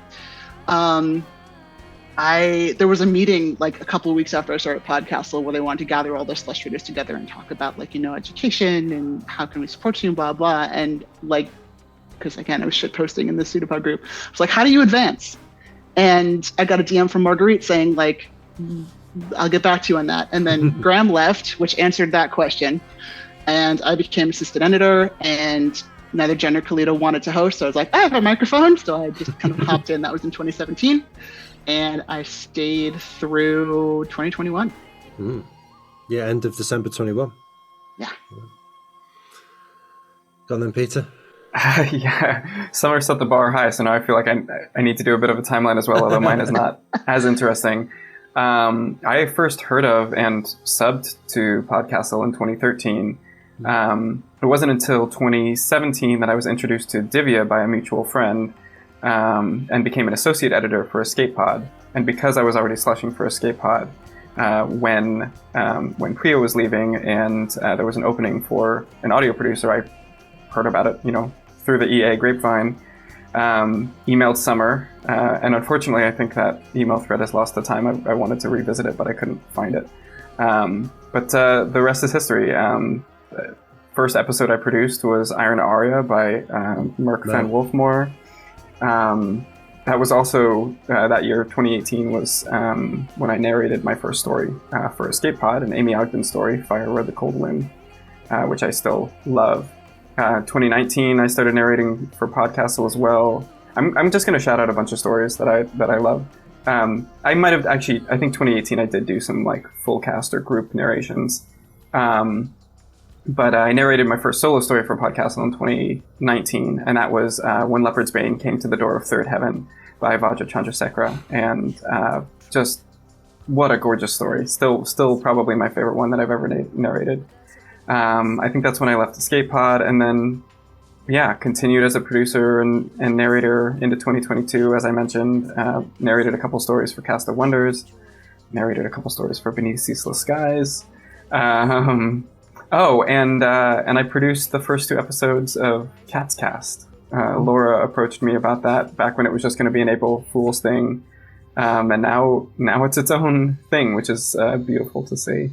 There was a meeting like a couple of weeks after I started PodCastle where they wanted to gather all the slush readers together and talk about like, education and how can we support you and blah, blah. And like, because again, I was shit posting in the Pseudopod group. I was like, how do you advance? And I got a DM from Marguerite saying like, I'll get back to you on that. And then Graham left, which answered that question. And I became assistant editor, and neither Jen or Kalita wanted to host. So I was like, I have a microphone. So I just kind of hopped in. That was in 2017. And I stayed through 2021. Yeah, end of December 21. Yeah. Go on then, Peter. Yeah, Summer set the bar high, so now I feel like I need to do a bit of a timeline as well, although mine is not as interesting. I first heard of and subbed to PodCastle in 2013. It wasn't until 2017 that I was introduced to Divya by a mutual friend, and became an associate editor for Escape Pod. And because I was already slushing for Escape Pod, when Pria was leaving and there was an opening for an audio producer, I heard about it, through the EA grapevine, emailed Summer, and unfortunately I think that email thread has lost the time. I wanted to revisit it, but I couldn't find it. But the rest is history. First episode I produced was Iron Aria by Merc Van Wolfmore. That was also, that year, 2018, was when I narrated my first story for Escape Pod, an Amy Ogden story, Fire Where the Cold Wind, which I still love. 2019, I started narrating for PodCastle as well. I'm just going to shout out a bunch of stories that I love. I might have actually, I think 2018 I did do some like full cast or group narrations. But I narrated my first solo story for PodCastle in 2019, and that was When Leopard's Bane Came to the Door of Third Heaven by Vajra Chandrasekhara. And just what a gorgeous story. Still probably my favorite one that I've ever narrated. I think that's when I left Escape Pod, and then continued as a producer and narrator into 2022, as I mentioned. Narrated a couple stories for Cast of Wonders, narrated a couple stories for Beneath Ceaseless Skies. And I produced the first 2 episodes of Cat's Cast. Laura approached me about that back when it was just going to be an April Fool's thing. And now it's its own thing, which is beautiful to see.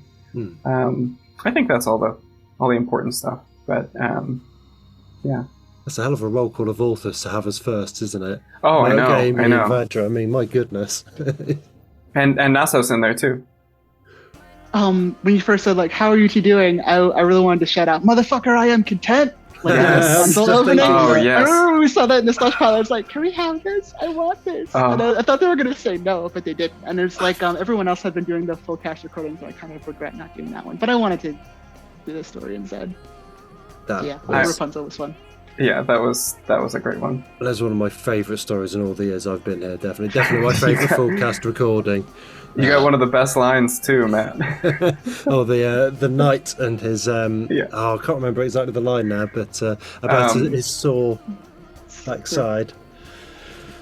I think that's all the important stuff. But yeah. That's a hell of a roll call of authors to have as first, isn't it? Oh, I know. Vajra, I mean, my goodness. and Nasos in there too. When you first said like, how are you two doing? I really wanted to shout out, motherfucker, I am content. Like, console opening. Oh, yes. I remember when we saw that in the slush pile. I was like, can we have this? I want this. And I thought they were going to say no, but they didn't. And it's like everyone else had been doing the full cast recording, so I kind of regret not doing that one. But I wanted to do this story instead. Rapunzel was fun. Yeah, that was a great one. That's one of my favourite stories in all the years I've been here. Definitely my favourite full cast recording. You got one of the best lines too, Matt. The knight and his I can't remember exactly the line now, but about his sore backside.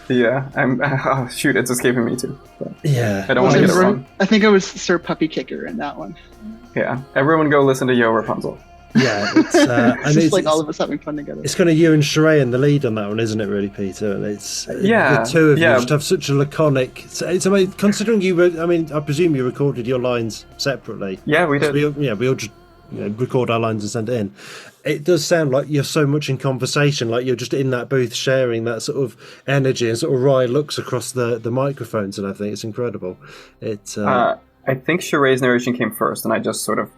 Yeah, oh, shoot, it's escaping me too. So Yeah. I don't want to get it wrong. I think I was Sir Puppy Kicker in that one. Yeah, everyone go listen to Yo Rapunzel. Yeah, it's It's just like all of us having fun together. It's kind of you and Sheree in the lead on that one, isn't it? Really, Peter. And it's Yeah, the two of you yeah. just have such a laconic. It's amazing, considering you were. I mean, I presume you recorded your lines separately. Yeah, we did. We all just record our lines and send it in. It does sound like you're so much in conversation, like you're just in that booth sharing that sort of energy and sort of wry looks across the microphones and everything. It's incredible. I think Sheree's narration came first, and I just sort of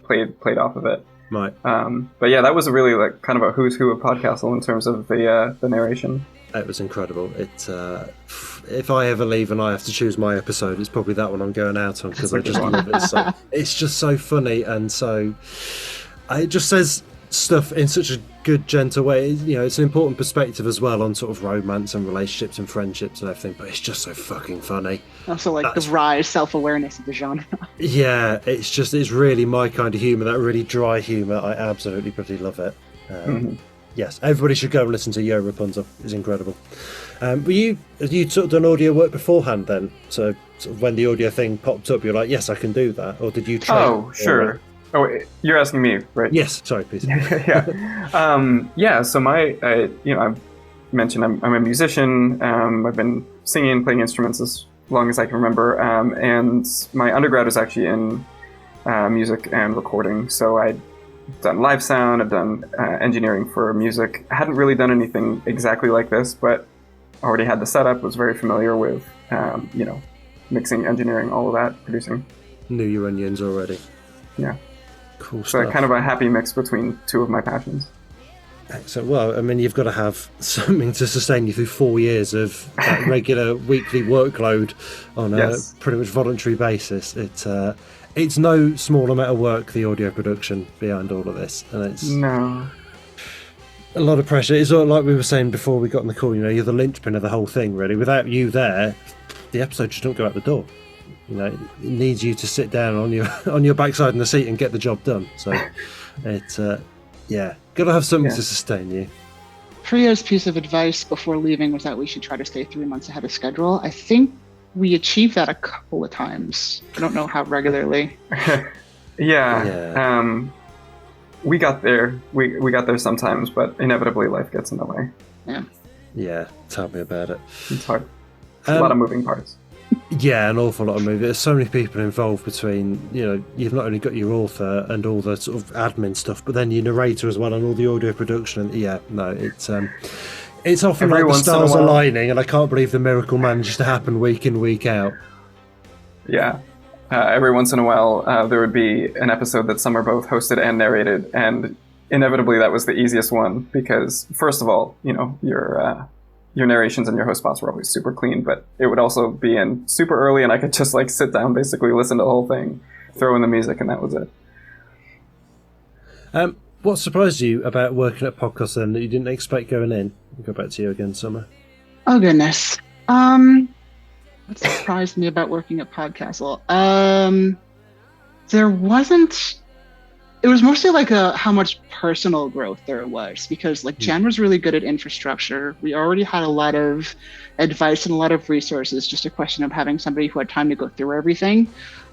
played off of it. Right. But yeah, that was really like kind of a who's who of PodCastle in terms of the narration. It was incredible. If I ever leave and I have to choose my episode, it's probably that one I'm going out on because I just love it. So, it's just so funny and so it just says stuff in such a good, gentle way. You know, it's an important perspective as well on sort of romance and relationships and friendships and everything. But it's just so fucking funny. Also, like the rise self-awareness of the genre. Yeah, it's really my kind of humour. That really dry humour. I absolutely bloody love it. Yes, everybody should go and listen to Yo Rapunzel. It's incredible. Have you sort of done audio work beforehand then? So sort of when the audio thing popped up, you're like, yes, I can do that. Or did you train? Oh, sure. Oh, you're asking me, right? Yes. Sorry, please. Yeah. So I've mentioned I'm a musician. I've been singing, playing instruments as long as I can remember. And my undergrad was actually in music and recording. So I've done live sound. I've done engineering for music. I hadn't really done anything exactly like this, but already had the setup. Was very familiar with mixing, engineering, all of that, producing. Knew your onions already. Yeah. Cool So stuff. kind of a happy mix between two of my passions. Excellent. Well, I mean, you've got to have something to sustain you through 4 years of that regular weekly workload on a pretty much voluntary basis. It's no small amount of work, the audio production behind all of this, and it's No. a lot of pressure. It's all like we were saying before we got on the call. You know, you're the linchpin of the whole thing, really. Without you there, the episode just don't go out the door. You know, it needs you to sit down on your backside in the seat and get the job done. So it's got to have something to sustain you. Pria's piece of advice before leaving was that we should try to stay 3 months ahead of schedule. I think we achieved that a couple of times. I don't know how regularly. Yeah. We got there. We got there sometimes, but inevitably life gets in the way. Yeah, tell me about it. It's hard. It's a lot of moving parts. Yeah, an awful lot of moving. There's so many people involved between, you've not only got your author and all the sort of admin stuff, but then your narrator as well and all the audio production. And it's often Every like the once in a stars while. aligning, and I can't believe the miracle manages to happen week in, week out. Yeah. Every once in a while, there would be an episode that Summer both hosted and narrated, and inevitably that was the easiest one because, first of all, your narrations and your host spots were always super clean, but it would also be in super early, and I could just like sit down, basically listen to the whole thing, throw in the music, and that was it. What surprised you about working at PodCastle then that you didn't expect going in? I'll go back to you again, Summer. Oh, goodness. What surprised me about working at PodCastle? It was mostly like how much personal growth there was because like Jen was really good at infrastructure. We already had a lot of advice and a lot of resources, just a question of having somebody who had time to go through everything.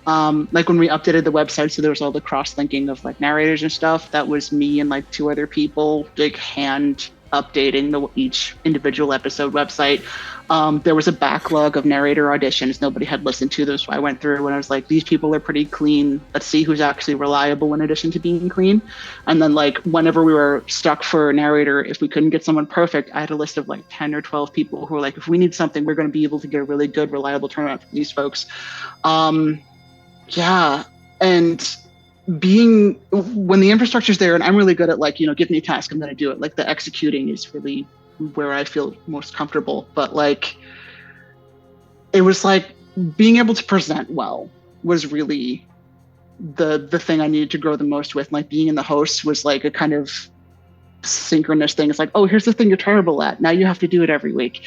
Like when we updated the website, so there was all the cross-linking of like narrators and stuff, that was me and like 2 other people like hand updating each individual episode website. There was a backlog of narrator auditions nobody had listened to them, so I went through and I was like, these people are pretty clean. Let's see who's actually reliable in addition to being clean. And then like whenever we were stuck for a narrator, if we couldn't get someone perfect, I had a list of like 10 or 12 people who were like, if we need something, we're going to be able to get a really good, reliable turnaround from these folks. And when the infrastructure's there and I'm really good at like, give me a task, I'm going to do it. Like the executing is really where I feel most comfortable. But like, it was like being able to present well was really the thing I needed to grow the most with. Like being in the host was like a kind of synchronous thing. It's like, oh, here's the thing you're terrible at. Now you have to do it every week.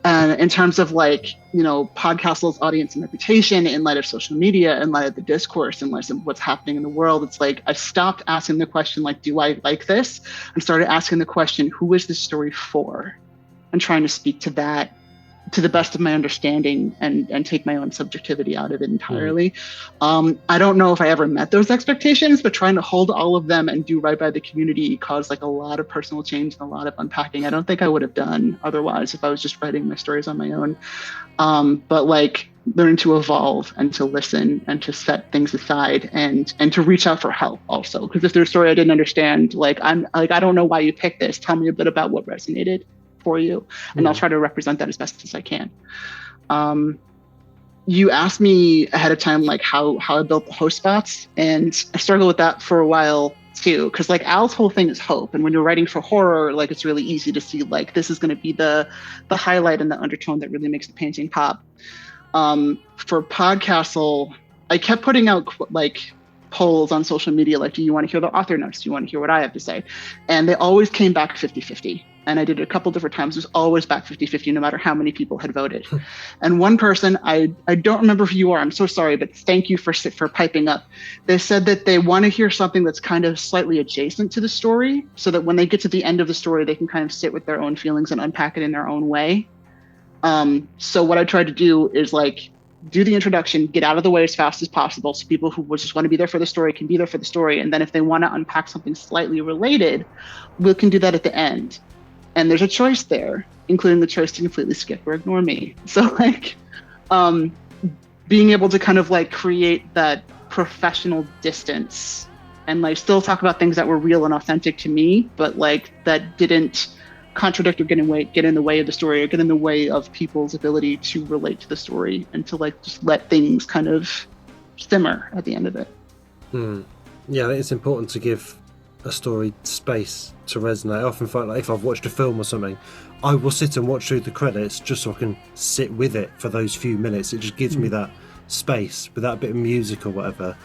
And in terms of like, PodCastle's audience and reputation in light of social media, in light of the discourse, in light of what's happening in the world, it's like I stopped asking the question, like, do I like this? And started asking the question, who is this story for? And trying to speak to that to the best of my understanding and take my own subjectivity out of it entirely. I don't know if I ever met those expectations, but trying to hold all of them and do right by the community caused like a lot of personal change and a lot of unpacking. I don't think I would have done otherwise if I was just writing my stories on my own. But like learning to evolve and to listen and to set things aside and to reach out for help also. Because if there's a story I didn't understand, like I don't know why you picked this. Tell me a bit about what resonated for you, and I'll try to represent that as best as I can. You asked me ahead of time like how I built the host spots, and I struggled with that for a while too, because like Al's whole thing is hope, and when you're writing for horror, like it's really easy to see like this is going to be the highlight and the undertone that really makes the painting pop. For PodCastle, I kept putting out like polls on social media like, do you want to hear the author notes? Do you want to hear what I have to say? And they always came back 50-50. And I did it a couple different times. It was always back 50-50, no matter how many people had voted. And one person, I don't remember who you are, I'm so sorry, but thank you for piping up. They said that they want to hear something that's kind of slightly adjacent to the story, so that when they get to the end of the story, they can kind of sit with their own feelings and unpack it in their own way. So what I tried to do is like, do the introduction, get out of the way as fast as possible, so people who just want to be there for the story can be there for the story. And then if they want to unpack something slightly related, we can do that at the end. And there's a choice there, including the choice to completely skip or ignore me. So like, being able to kind of like create that professional distance and like still talk about things that were real and authentic to me, but like that didn't contradict or get in the way of the story or get in the way of people's ability to relate to the story, and to like just let things kind of simmer at the end of it. Yeah, I think it's important to give a story space to resonate. I often find like if I've watched a film or something, I will sit and watch through the credits just so I can sit with it for those few minutes. It just gives me that space with that bit of music or whatever.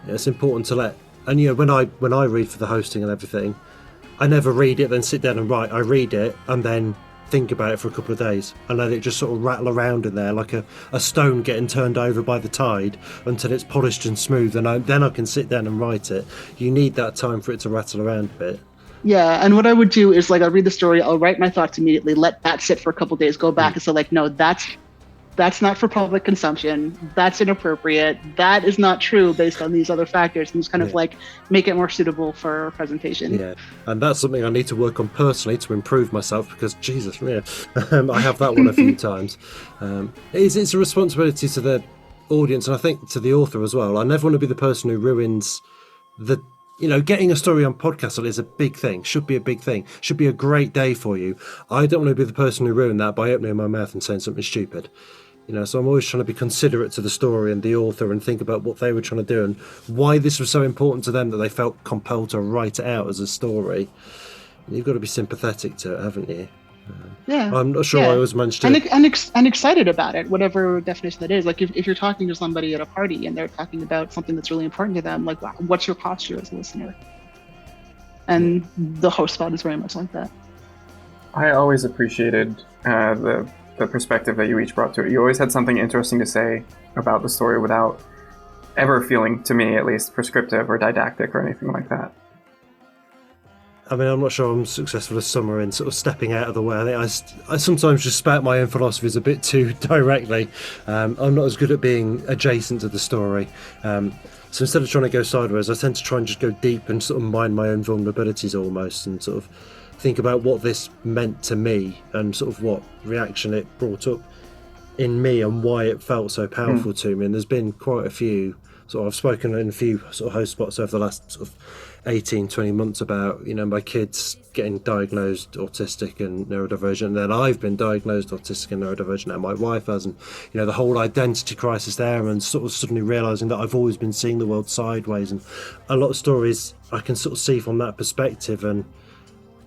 It's important to let, and you know, when I read for the hosting and everything, I never read it then sit down and write. I read it and then think about it for a couple of days and let it just sort of rattle around in there like a stone getting turned over by the tide until it's polished and smooth, and then I can sit down and write it. You need that time for it to rattle around a bit. Yeah, and what I would do is like I'll read the story, I'll write my thoughts immediately, let that sit for a couple of days, go back and say like, no, that's not for public consumption, that's inappropriate, that is not true based on these other factors, and just kind of like make it more suitable for presentation. Yeah, and that's something I need to work on personally to improve myself, because Jesus, I have that one a few times. It's a responsibility to the audience, and I think to the author as well. I never want to be the person who ruins the, you know, getting a story on PodCastle is a big thing, should be a big thing, should be a great day for you. I don't want to be the person who ruined that by opening my mouth and saying something stupid. You know, so I'm always trying to be considerate to the story and the author and think about what they were trying to do and why this was so important to them that they felt compelled to write it out as a story. You've got to be sympathetic to it, haven't you? Yeah. I'm not sure I always managed to... And excited about it, whatever definition that is. Like if you're talking to somebody at a party and they're talking about something that's really important to them, like what's your posture as a listener? And the host spot is very much like that. I always appreciated the perspective that you each brought to it. You always had something interesting to say about the story without ever feeling, to me at least, prescriptive or didactic or anything like that. I mean, I'm not sure I'm successful as Summer in sort of stepping out of the way. I think I sometimes just spout my own philosophies a bit too directly. I'm not as good at being adjacent to the story. So instead of trying to go sideways, I tend to try and just go deep and sort of mind my own vulnerabilities almost, and sort of think about what this meant to me and sort of what reaction it brought up in me and why it felt so powerful to me. And there's been quite a few, I've spoken in a few sort of host spots over the last sort of 18, 20 months about, you know, my kids getting diagnosed autistic and neurodivergent, and then I've been diagnosed autistic and neurodivergent, and my wife has, and, you know, the whole identity crisis there, and sort of suddenly realising that I've always been seeing the world sideways, and a lot of stories I can sort of see from that perspective. And,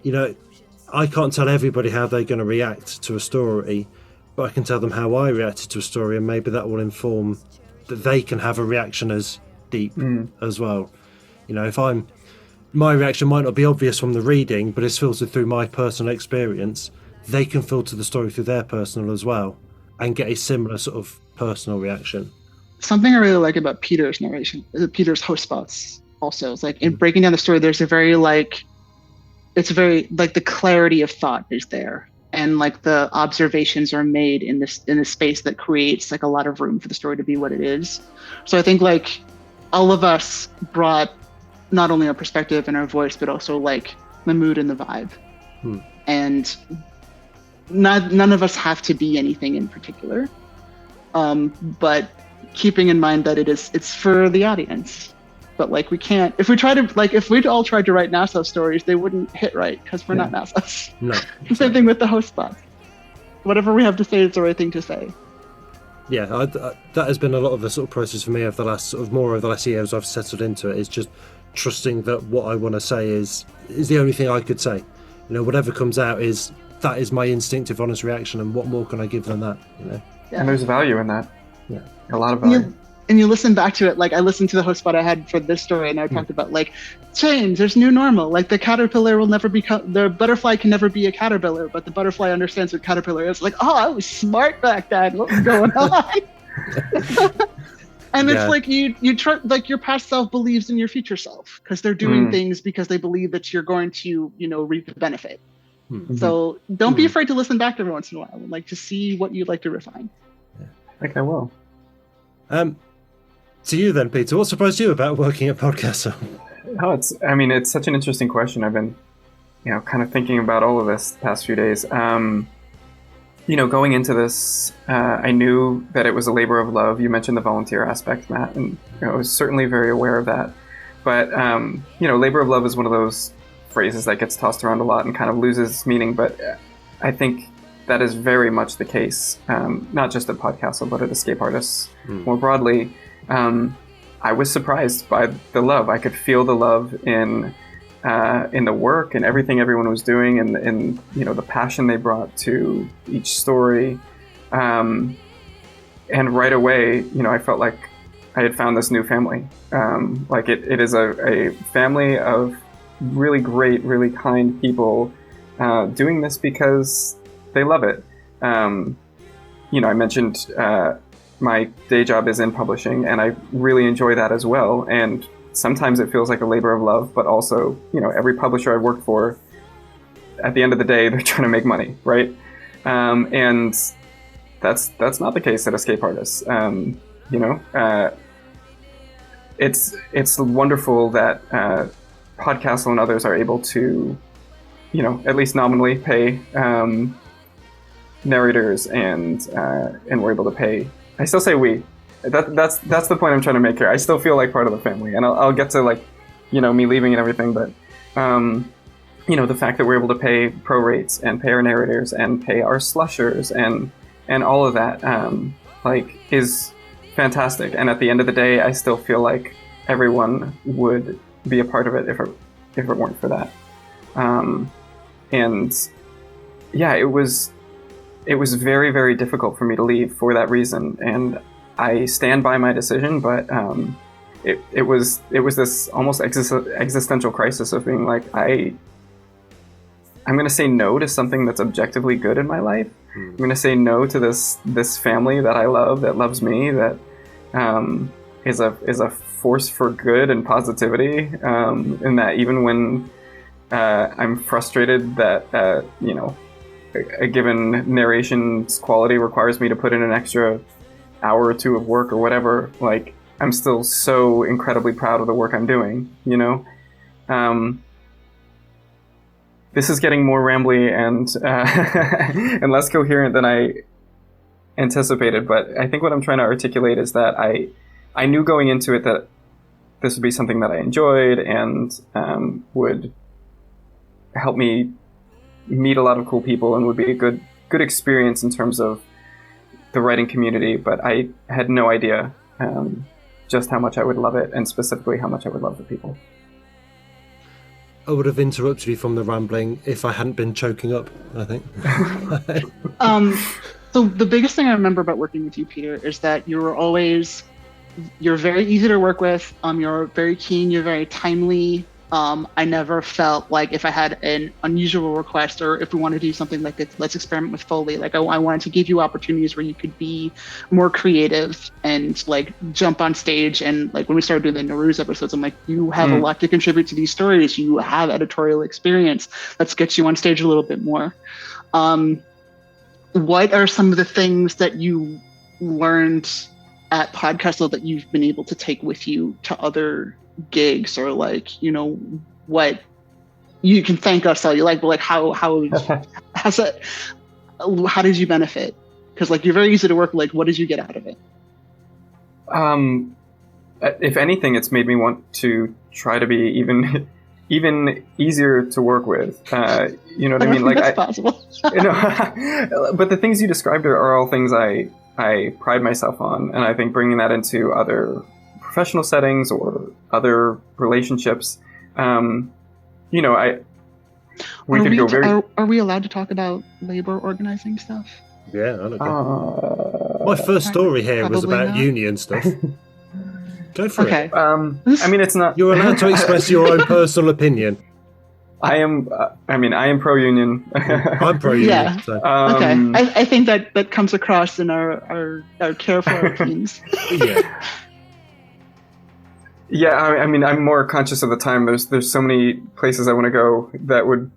you know, I can't tell everybody how they're going to react to a story, but I can tell them how I reacted to a story, and maybe that will inform that they can have a reaction as deep as well. You know, my reaction might not be obvious from the reading, but it's filtered through my personal experience. They can filter the story through their personal as well and get a similar sort of personal reaction. Something I really like about Peter's narration, Peter's host spots also, is like in breaking down the story, there's a very like, it's very like the clarity of thought is there. and like the observations are made in a space that creates like a lot of room for the story to be what it is. So I think like all of us brought not only our perspective and our voice, but also like the mood and the vibe. And none of us have to be anything in particular, but keeping in mind that it's for the audience. But like we can't, if we all tried to write NASA stories, they wouldn't hit right because we're not NASA. No. Same thing with the host spots. Whatever we have to say is the right thing to say. Yeah, that has been a lot of the sort of process for me over the last year as I've settled into it, is just trusting that what I want to say is the only thing I could say. Whatever comes out that is my instinctive, honest reaction, and what more can I give than that? Yeah. And there's value in that. Yeah, a lot of value. And you listen back to it, like I listened to the host spot I had for this story, and I talked about like change. There's new normal. Like the caterpillar will never become, the butterfly can never be a caterpillar, but the butterfly understands what caterpillar is. Like, oh, I was smart back then. What was going on? And it's like you try, like your past self believes in your future self because they're doing things because they believe that you're going to, reap the benefit. So don't be afraid to listen back every once in a while, and like to see what you'd like to refine. I think I will. To you then, Peter, what surprised you about working at PodCastle? Oh, it's such an interesting question. I've been, kind of thinking about all of this the past few days. Going into this, I knew that it was a labor of love. You mentioned the volunteer aspect, Matt, and I was certainly very aware of that. But, labor of love is one of those phrases that gets tossed around a lot and kind of loses meaning. But I think that is very much the case, not just at PodCastle, but at Escape Artists more broadly. I was surprised by the love. I could feel the love in the work and everything everyone was doing, and the passion they brought to each story. And right away, I felt like I had found this new family. Like it is a family of really great, really kind people doing this because they love it. I mentioned my day job is in publishing, and I really enjoy that as well. And sometimes it feels like a labor of love, but also, every publisher I work for, at the end of the day, they're trying to make money, right? And that's not the case at Escape Artists. It's wonderful that PodCastle and others are able to, at least nominally pay narrators, and we're able to pay. I still say we. That's the point I'm trying to make here. I still feel like part of the family, and I'll get to me leaving and everything, but the fact that we're able to pay pro rates and pay our narrators and pay our slushers and all of that is fantastic. And at the end of the day, I still feel like everyone would be a part of it if it weren't for that. It was very, very difficult for me to leave for that reason, and I stand by my decision. But it was this almost existential crisis of being like, I'm going to say no to something that's objectively good in my life. I'm going to say no to this family that I love, that loves me, that is a force for good and positivity. And that even when I'm frustrated that a given narration's quality requires me to put in an extra hour or two of work or whatever, like I'm still so incredibly proud of the work I'm doing, This is getting more rambly and and less coherent than I anticipated, but I think what I'm trying to articulate is that I knew going into it that this would be something that I enjoyed and would help me meet a lot of cool people and would be a good experience in terms of the writing community, but I had no idea just how much I would love it, and specifically how much I would love the people. I would have interrupted you from the rambling if I hadn't been choking up, I think. So the biggest thing I remember about working with you, Peter, is that you're very easy to work with. You're very keen, you're very timely, I never felt like if I had an unusual request or if we want to do something like this, let's experiment with Foley. Like I wanted to give you opportunities where you could be more creative and like jump on stage. And like when we started doing the Nowruz episodes, I'm like, you have a lot to contribute to these stories. You have editorial experience. Let's get you on stage a little bit more. What are some of the things that you learned at PodCastle that you've been able to take with you to other gigs, or like, you know, what you can thank us all you like, but like how did you benefit? Because like you're very easy to work with. Like, what did you get out of it? If anything, it's made me want to try to be even easier to work with. You know what I mean? Like, that's possible. You know, but the things you described are all things I pride myself on, and I think bringing that into other professional settings or other relationships, you know, Are we allowed to talk about labor organizing stuff? Yeah, I don't care. My first story here was about union stuff. Go for it. I mean, it's not. You're allowed to express your own personal opinion. I am pro-union. I'm pro-union. Yeah. So. Okay. I think that comes across in our care for our teams. Yeah. Yeah, I mean, I'm more conscious of the time. There's so many places I want to go that would.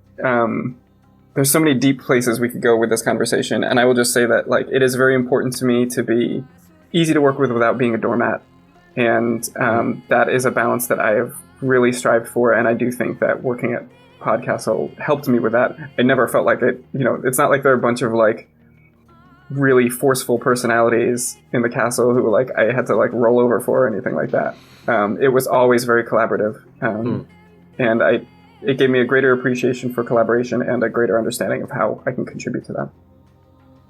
There's so many deep places we could go with this conversation, and I will just say that like it is very important to me to be easy to work with without being a doormat, and that is a balance that I have really strived for, and I do think that working at PodCastle helped me with that. I never felt like it. You know, it's not like there are a bunch of like really forceful personalities in the castle who like I had to like roll over for or anything like that. It was always very collaborative, and it gave me a greater appreciation for collaboration and a greater understanding of how I can contribute to that.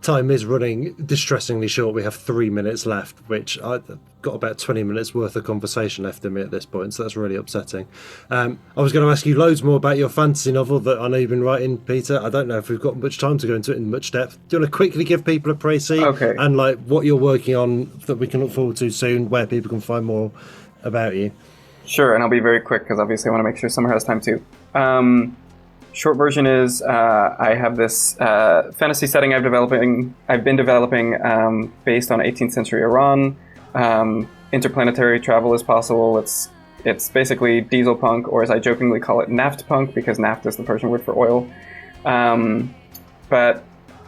Time is running distressingly short. We have 3 minutes left, which I've got about 20 minutes worth of conversation left in me at this point, so that's really upsetting. I was going to ask you loads more about your fantasy novel that I know you've been writing, Peter. I don't know if we've got much time to go into it in much depth. Do you want to quickly give people a précis? Okay. And like what you're working on that we can look forward to soon, where people can find more about you? Sure, and I'll be very quick because obviously I want to make sure Summer has time too. Short version is I have this fantasy setting I've been developing based on 18th century Iran. Interplanetary travel is possible. It's basically diesel punk, or as I jokingly call it, naft punk, because naft is the Persian word for oil.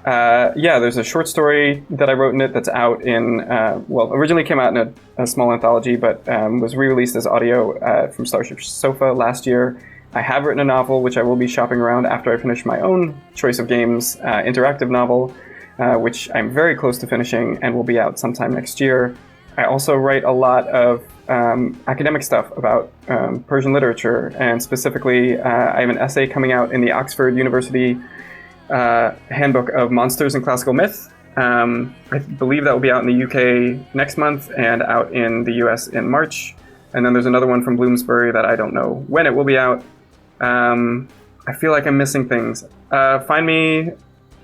There's a short story that I wrote in it that's out in, originally came out in a small anthology, but was re-released as audio from Starship Sofa last year. I have written a novel, which I will be shopping around after I finish my own Choice of Games interactive novel, which I'm very close to finishing and will be out sometime next year. I also write a lot of academic stuff about Persian literature, and specifically I have an essay coming out in the Oxford University Handbook of Monsters and Classical Myth. I believe that will be out in the UK next month and out in the US in March. And then there's another one from Bloomsbury that I don't know when it will be out. I feel like I'm missing things. Find me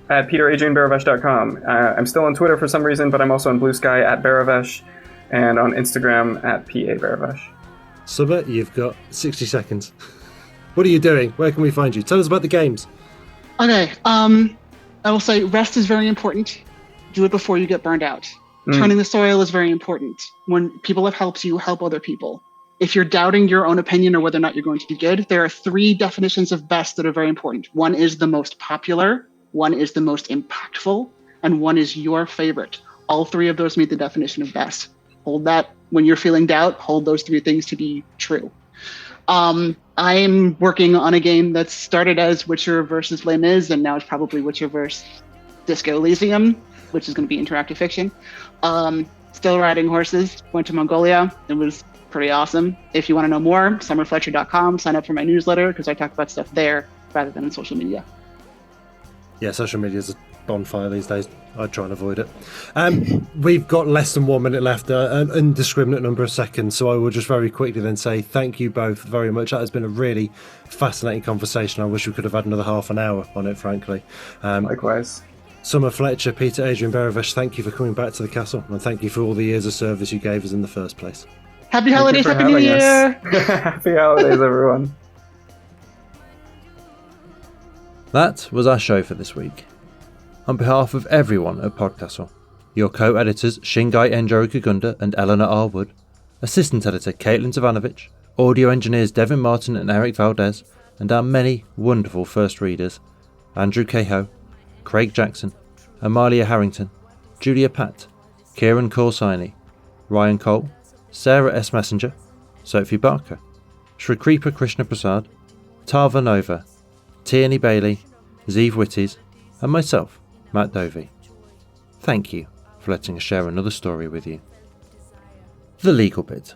at peteradrianbaravesh.com. I'm still on Twitter for some reason, but I'm also on Blue Sky at Baravesh and on Instagram at PA Baravesh. Summer, you've got 60 seconds. What are you doing? Where can we find you? Tell us about the games. Okay. I will say rest is very important. Do it before you get burned out. Turning the soil is very important. When people have helped you, help other people. If you're doubting your own opinion or whether or not you're going to be good, there are 3 definitions of best that are very important. One is the most popular, one is the most impactful, and one is your favorite. All 3 of those meet the definition of best. Hold that when you're feeling doubt, hold those 3 things to be true. I'm working on a game that started as Witcher versus Les Mis, and now it's probably Witcher versus Disco Elysium, which is going to be interactive fiction. Still riding horses, went to Mongolia. It was pretty awesome. If you want to know more, summerfletcher.com. Sign up for my newsletter because I talk about stuff there rather than on social media. Yeah, social media is a bonfire these days. I try and avoid it. We've got less than 1 minute left, an indiscriminate number of seconds, so I will just very quickly then say thank you both very much. That has been a really fascinating conversation. I wish we could have had another half an hour on it, frankly. Likewise. Summer Fletcher, Peter Adrian Baravesh, thank you for coming back to the castle, and thank you for all the years of service you gave us in the first place. Happy holidays, Happy New Year! Happy holidays, everyone. That was our show for this week. On behalf of everyone at PodCastle, your co-editors Shingai Enjoro Kagunda and Eleanor R. Wood, assistant editor Caitlin Zavanovich, audio engineers Devin Martin and Eric Valdez, and our many wonderful first readers, Andrew Cahoe, Craig Jackson, Amalia Harrington, Julia Patt, Kieran Corsini, Ryan Cole, Sarah S. Messenger, Sophie Barker, Shrikripa Krishna Prasad, Tava Nova, Tierney Bailey, Zeev Witties, and myself, Matt Dovey. Thank you for letting us share another story with you. The legal bit.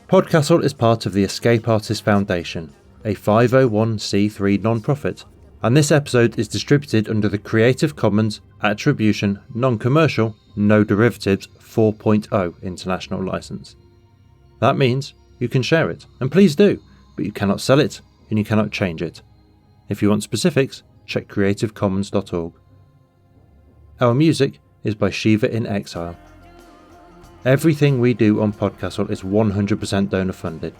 PodCastle is part of the Escape Artists Foundation, a 501c3 non-profit, and this episode is distributed under the Creative Commons Attribution Non-Commercial No Derivatives 4.0 international license. That means you can share it, and please do, but you cannot sell it and you cannot change it. If you want specifics, check creativecommons.org. Our music is by Shiva in Exile. Everything we do on PodCastle is 100% donor funded,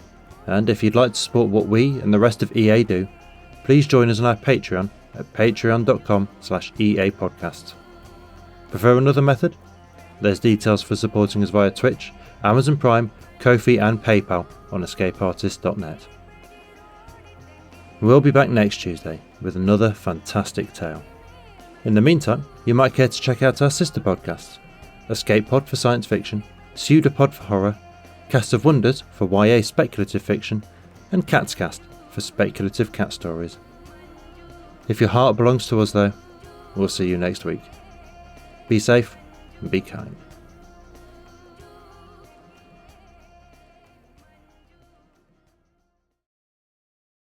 and if you'd like to support what we and the rest of EA do, please join us on our Patreon at patreon.com/EApodcasts. Prefer another method? There's details for supporting us via Twitch, Amazon Prime, Ko-fi and PayPal on escapeartist.net. We'll be back next Tuesday with another fantastic tale. In the meantime, you might care to check out our sister podcasts, Escape Pod for science fiction, Pseudopod for horror, Cast of Wonders for YA speculative fiction, and Catscast for speculative cat stories. If your heart belongs to us though, we'll see you next week. Be safe and be kind.